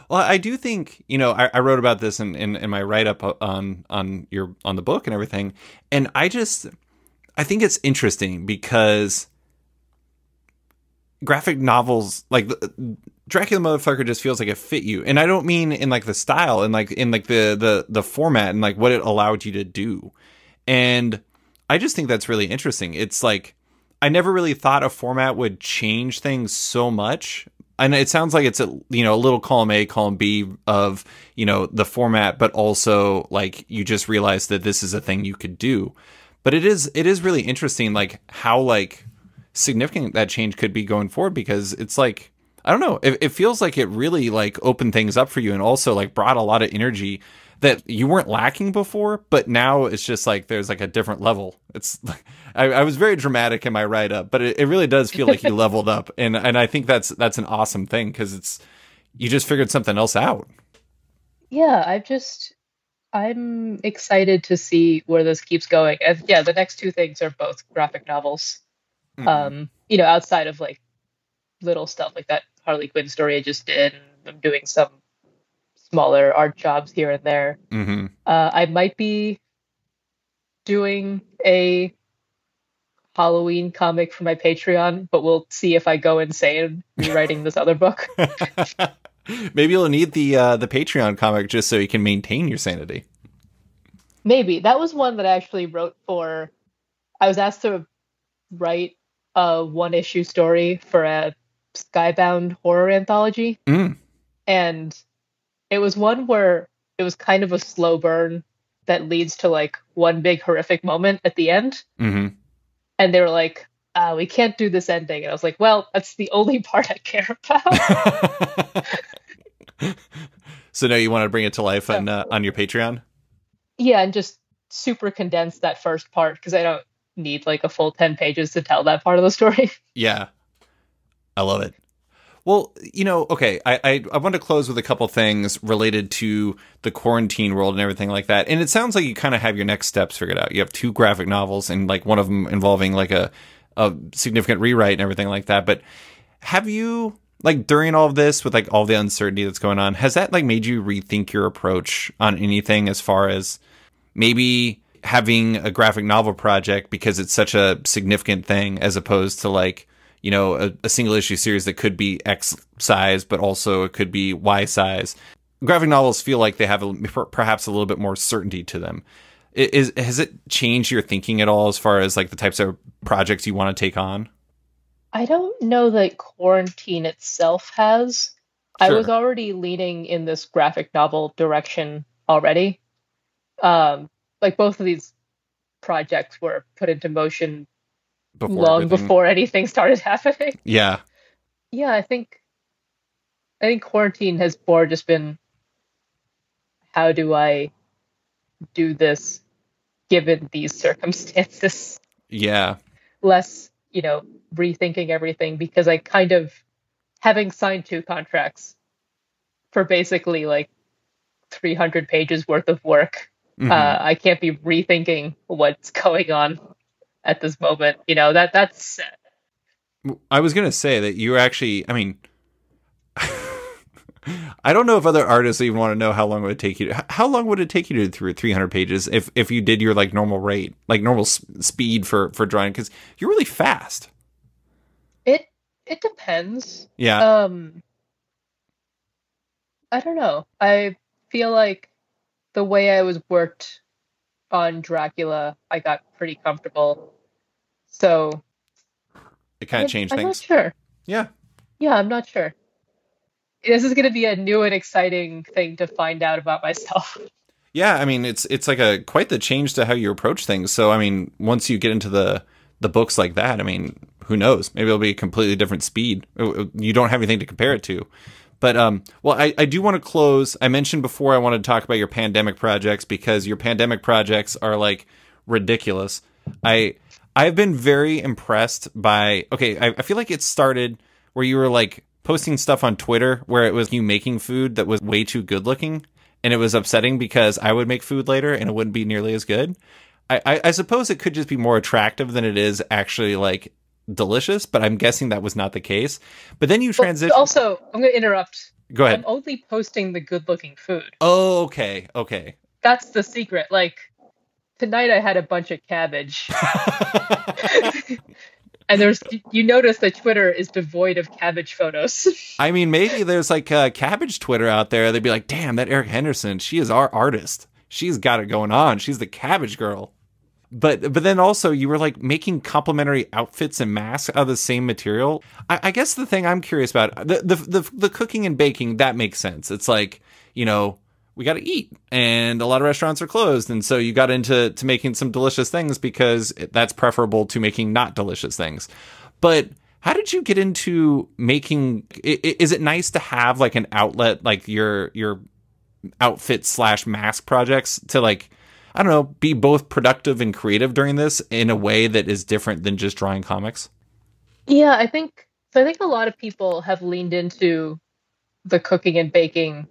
Well, I do think, I wrote about this in my write-up on the book and everything, and I think it's interesting because graphic novels, like Dracula Motherfucker, just feels like it fit you, and I don't mean in like the style and like in like the format and like what it allowed you to do, and I just think that's really interesting. It's like I never really thought a format would change things so much. And it sounds like it's a little column A, column B of, the format, but also like you just realize that this is a thing you could do. But it is really interesting, like how like significant that change could be going forward, because it's like, I don't know, it feels like it really like opened things up for you and also like brought a lot of energy that you weren't lacking before, but now it's just like there's like a different level. It's like, I was very dramatic in my write up, but it really does feel like you leveled up, and I think that's an awesome thing, because you just figured something else out. Yeah, I'm excited to see where this keeps going. And yeah, the next two things are both graphic novels. Outside of like little stuff like that Harley Quinn story I just did, and I'm doing some smaller art jobs here and there. I might be doing a Halloween comic for my Patreon, but we'll see if I go insane rewriting this other book. Maybe you'll need the Patreon comic just so you can maintain your sanity. Maybe. That was one that I actually wrote for. I was asked to write a one-issue story for a Skybound horror anthology. And it was one where it was kind of a slow burn that leads to like one big horrific moment at the end. And they were like, we can't do this ending. And I was like, well, that's the only part I care about. So now you want to bring it to life on your Patreon? Yeah, and just super condense that first part, because I don't need like a full 10 pages to tell that part of the story. Yeah. I love it. Well, okay, I want to close with a couple things related to the quarantine world and everything like that. And it sounds like you kind of have your next steps figured out. You have 2 graphic novels, and like one of them involving like a significant rewrite and everything like that. But have you, like, during all of this, with like all the uncertainty that's going on, has that like made you rethink your approach on anything, as far as maybe having a graphic novel project because it's such a significant thing, as opposed to like, a single issue series that could be X size, but also it could be Y size. Graphic novels feel like they have perhaps a little bit more certainty to them. Has it changed your thinking at all, as far as like the types of projects you want to take on? I don't know that quarantine itself has. Sure. I was already leaning in this graphic novel direction already. Like both of these projects were put into motion before anything started happening. Yeah. Yeah, I think quarantine has more just been, how do I do this given these circumstances? Yeah. Less, rethinking everything, because I kind of, having signed 2 contracts for basically like 300 pages worth of work, I can't be rethinking what's going on at this moment. That's. I was gonna say that you actually, I mean, I don't know if other artists even want to know how long it would take you. How long would it take you to do through 300 pages if you did your like normal rate, like normal speed for drawing? Because you're really fast. It depends. Yeah. I don't know. I feel like the way I was worked on Dracula, I got pretty comfortable. So it kind of changed things. I'm not sure. Yeah. Yeah, I'm not sure. This is going to be a new and exciting thing to find out about myself. Yeah, I mean, it's like quite the change to how you approach things. So, I mean, once you get into the books like that, I mean, who knows? Maybe it'll be a completely different speed. You don't have anything to compare it to. But, well, I do want to close. I mentioned before I wanted to talk about your pandemic projects, because your pandemic projects are like ridiculous. I've been very impressed by, I feel like it started where you were like posting stuff on Twitter where it was you making food that was way too good looking, and it was upsetting because I would make food later and it wouldn't be nearly as good. I suppose it could just be more attractive than it is actually like delicious, but I'm guessing that was not the case. But then you transition. Also, I'm going to interrupt. Go ahead. I'm only posting the good looking food. Oh, okay. That's the secret. Like, tonight I had a bunch of cabbage. And you notice that Twitter is devoid of cabbage photos. I mean, maybe there's like a cabbage Twitter out there. They'd be like, damn, that Erica Henderson, she is our artist. She's got it going on. She's the cabbage girl. But then also you were like making complementary outfits and masks out of the same material. I guess the thing I'm curious about, the cooking and baking, that makes sense. It's like, you know, we got to eat, and a lot of restaurants are closed, and so you got into making some delicious things because that's preferable to making not delicious things. But how did you get into making? Is it nice to have like an outlet, like your outfit / mask projects, to like, I don't know, be both productive and creative during this in a way that is different than just drawing comics? Yeah, I think so. I think a lot of people have leaned into the cooking and baking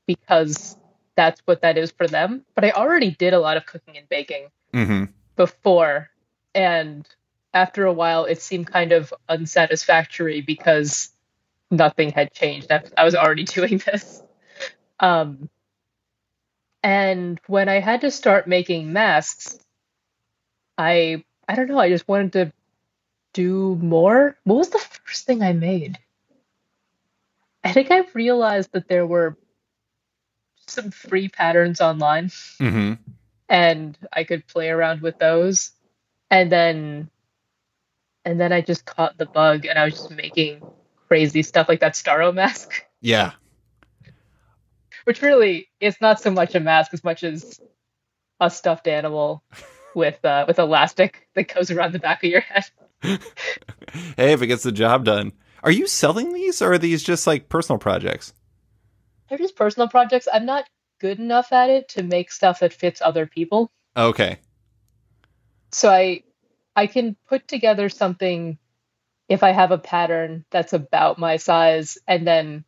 because that's what that is for them. But I already did a lot of cooking and baking Mm-hmm. before, and after a while, it seemed kind of unsatisfactory because nothing had changed. I was already doing this. Um, and when I had to start making masks, I don't know, I just wanted to do more. What was the first thing I made? I think I realized that there were some free patterns online Mm-hmm. and I could play around with those. And then I just caught the bug and I was just making crazy stuff like that Starro mask, Yeah. which really is not so much a mask as much as a stuffed animal with elastic that goes around the back of your head. Hey, if it gets the job done. Are you selling these, or are these just like personal projects? They're just personal projects. I'm not good enough at it to make stuff that fits other people. Okay. So I can put together something if I have a pattern that's about my size, and then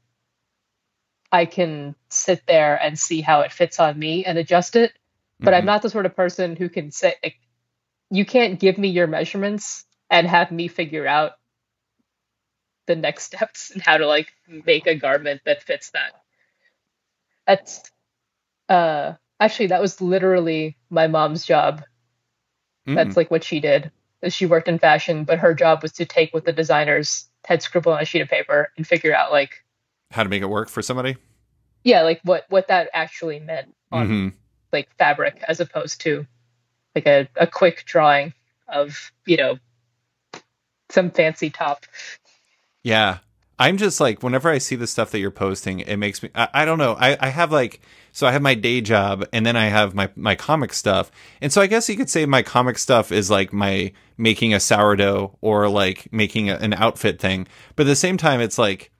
I can sit there and see how it fits on me and adjust it. But I'm Mm-hmm. not the sort of person who can say, like, you can't give me your measurements and have me figure out the next steps and how to like make a garment that fits that. That's actually that was literally my mom's job. Mm. That's like what she did. She worked in fashion, but her job was to take what the designers had scribbled on a sheet of paper and figure out like, How to make it work for somebody? yeah, like what that actually meant on Mm-hmm. like fabric as opposed to like a quick drawing of, some fancy top. Yeah. I'm just like, whenever I see the stuff that you're posting, it makes me, I don't know. I have like, so I have my day job, and then I have my comic stuff. And so I guess you could say my comic stuff is like my making a sourdough or like making an outfit thing. But at the same time, it's like,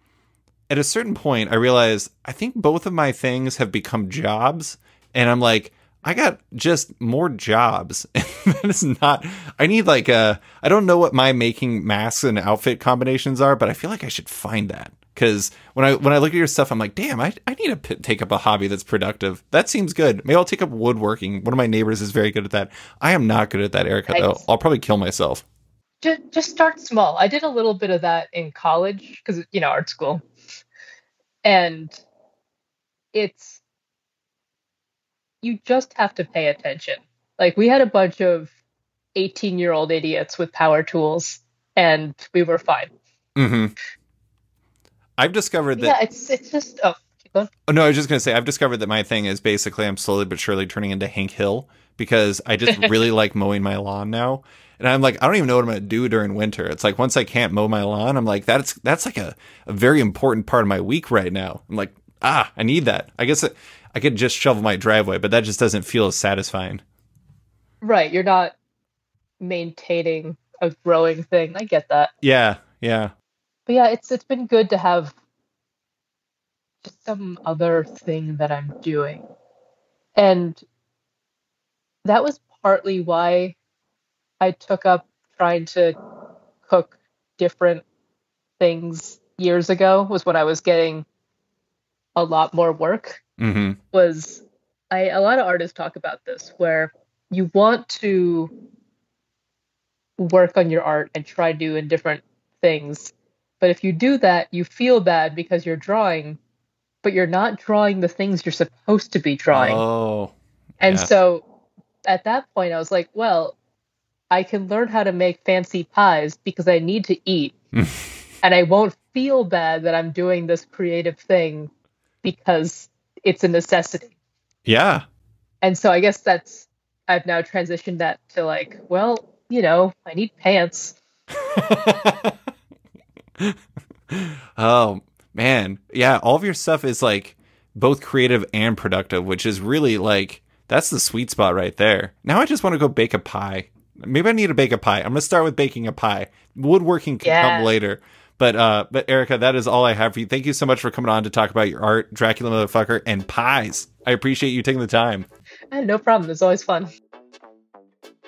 at a certain point, I realized I think both of my things have become jobs. And I'm like, I got just more jobs. That is not, I need like I don't know what my making masks and outfit combinations are, but I feel like I should find that. Because when I look at your stuff, I'm like, damn, I need to take up a hobby that's productive. That seems good. Maybe I'll take up woodworking. One of my neighbors is very good at that. I am not good at that, Erica, though. I'll probably kill myself. Just start small. I did a little bit of that in college because, art school. And it's, you just have to pay attention. Like we had a bunch of 18-year-old idiots with power tools and we were fine. Mm-hmm. I've discovered that. Yeah, it's just, keep going. Oh, no, I was just going to say, I've discovered that my thing is basically I'm slowly but surely turning into Hank Hill because I just really like mowing my lawn now. And I'm like, I don't even know what I'm going to do during winter. It's like, once I can't mow my lawn, I'm like, that's like a very important part of my week right now. I'm like, I need that. I guess I could just shovel my driveway, but that just doesn't feel as satisfying. Right, you're not maintaining a growing thing. I get that. Yeah, yeah. But yeah, it's been good to have just some other thing that I'm doing. And that was partly why I took up trying to cook different things years ago, was when I was getting a lot more work. Mm-hmm. Was a lot of artists talk about this, where you want to work on your art and try doing different things. But if you do that, you feel bad because you're drawing, but you're not drawing the things you're supposed to be drawing. Oh, And yeah. so at that point, I was like, well, I can learn how to make fancy pies because I need to eat. And I won't feel bad that I'm doing this creative thing because it's a necessity. Yeah. And so I guess that's I've now transitioned that to like, well, I need pants. Oh man, yeah, all of your stuff is like both creative and productive, which is really like that's the sweet spot right there. Now I just want to go bake a pie. Maybe I need to bake a pie. I'm gonna start with baking a pie. Woodworking can come later. But Erica, that is all I have for you. Thank you so much for coming on to talk about your art, Dracula motherfucker, and pies. I appreciate you taking the time. No problem. It's always fun.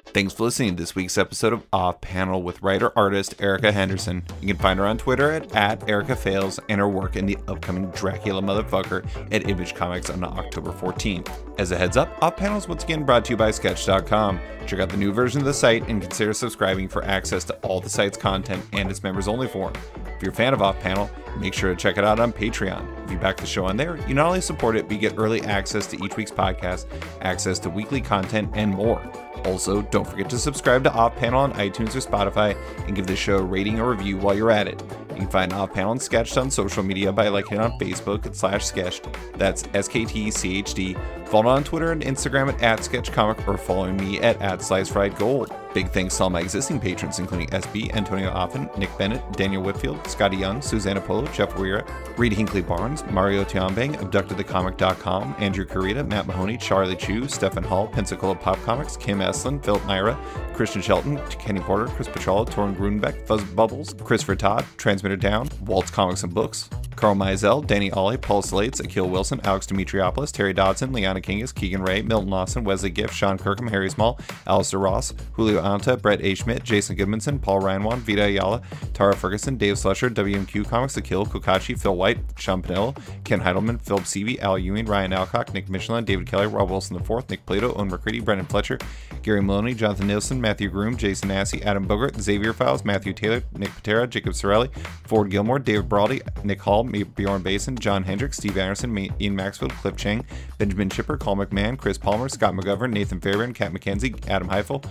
Thanks for listening to this week's episode of Off Panel with writer-artist Erica Henderson. You can find her on Twitter at EricaFails and her work in the upcoming Dracula Motherfucker at Image Comics on October 14th. As a heads up, Off Panel is once again brought to you by Sketch.com. Check out the new version of the site and consider subscribing for access to all the site's content and its members-only forum. If you're a fan of Off Panel, make sure to check it out on Patreon. If you back the show on there, you not only support it, but you get early access to each week's podcast, access to weekly content, and more. Also, don't forget to subscribe to Off Panel on iTunes or Spotify and give the show a rating or review while you're at it. You can find Off Panel and Sketched on social media by liking it on Facebook /Sketched. That's SKTCHD. Follow on Twitter and Instagram at @SketchComic or following me at @SliceFriedGold. Big thanks to all my existing patrons, including SB, Antonio Offen, Nick Bennett, Daniel Whitfield, Scotty Young, Susanna Polo, Jeff Weir, Reed Hinckley Barnes, Mario Tiambang, AbductedTheComic.com, Andrew Carita, Matt Mahoney, Charlie Chu, Stefan Hall, Pensacola Pop Comics, Kim Eslin, Philip Naira, Christian Shelton, Kenny Porter, Chris Petrella, Torrin Grunbeck, Fuzz Bubbles, Christopher Todd, Transmitter Down, Waltz Comics and Books, Carl Mizell, Danny Ollie, Paul Slates, Akil Wilson, Alex Demetriopoulos, Terry Dodson, Liana Kingus, Keegan Ray, Milton Lawson, Wesley Gift, Sean Kirkham, Harry Small, Alistair Ross, Julio Anta, Brett A. Schmidt, Jason Goodmanson, Paul Ryanwan, Vita Ayala, Tara Ferguson, Dave Slusher, WMQ Comics, Akil, Kokachi, Phil White, Sean Pinello, Ken Heidelman, Philip Seavey, Al Ewing, Ryan Alcock, Nick Michelin, David Kelly, Rob Wilson IV, Nick Plato, Owen McCready, Brendan Fletcher, Gary Maloney, Jonathan Nielsen, Matthew Groom, Jason Assey, Adam Bogart, Xavier Files, Matthew Taylor, Nick Patera, Jacob Sorelli, Ford Gilmore, David Brawley, Nick Hall, Bjorn Basin, John Hendricks, Steve Anderson, Ian Maxfield, Cliff Chang, Benjamin Chipper, Carl McMahon, Chris Palmer, Scott McGovern, Nathan Fairbairn, Kat McKenzie, Adam Heifel,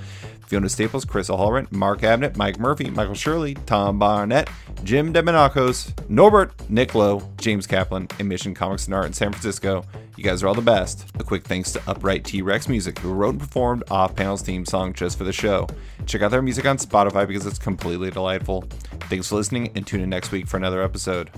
Fiona Staples, Chris Allred, Mark Abnett, Mike Murphy, Michael Shirley, Tom Barnett, Jim Demonacos, Norbert, Nick Lowe, James Kaplan, and Mission Comics and Art in San Francisco. You guys are all the best. A quick thanks to Upright T-Rex Music, who wrote and performed Off Panel's theme song just for the show. Check out their music on Spotify because it's completely delightful. Thanks for listening and tune in next week for another episode.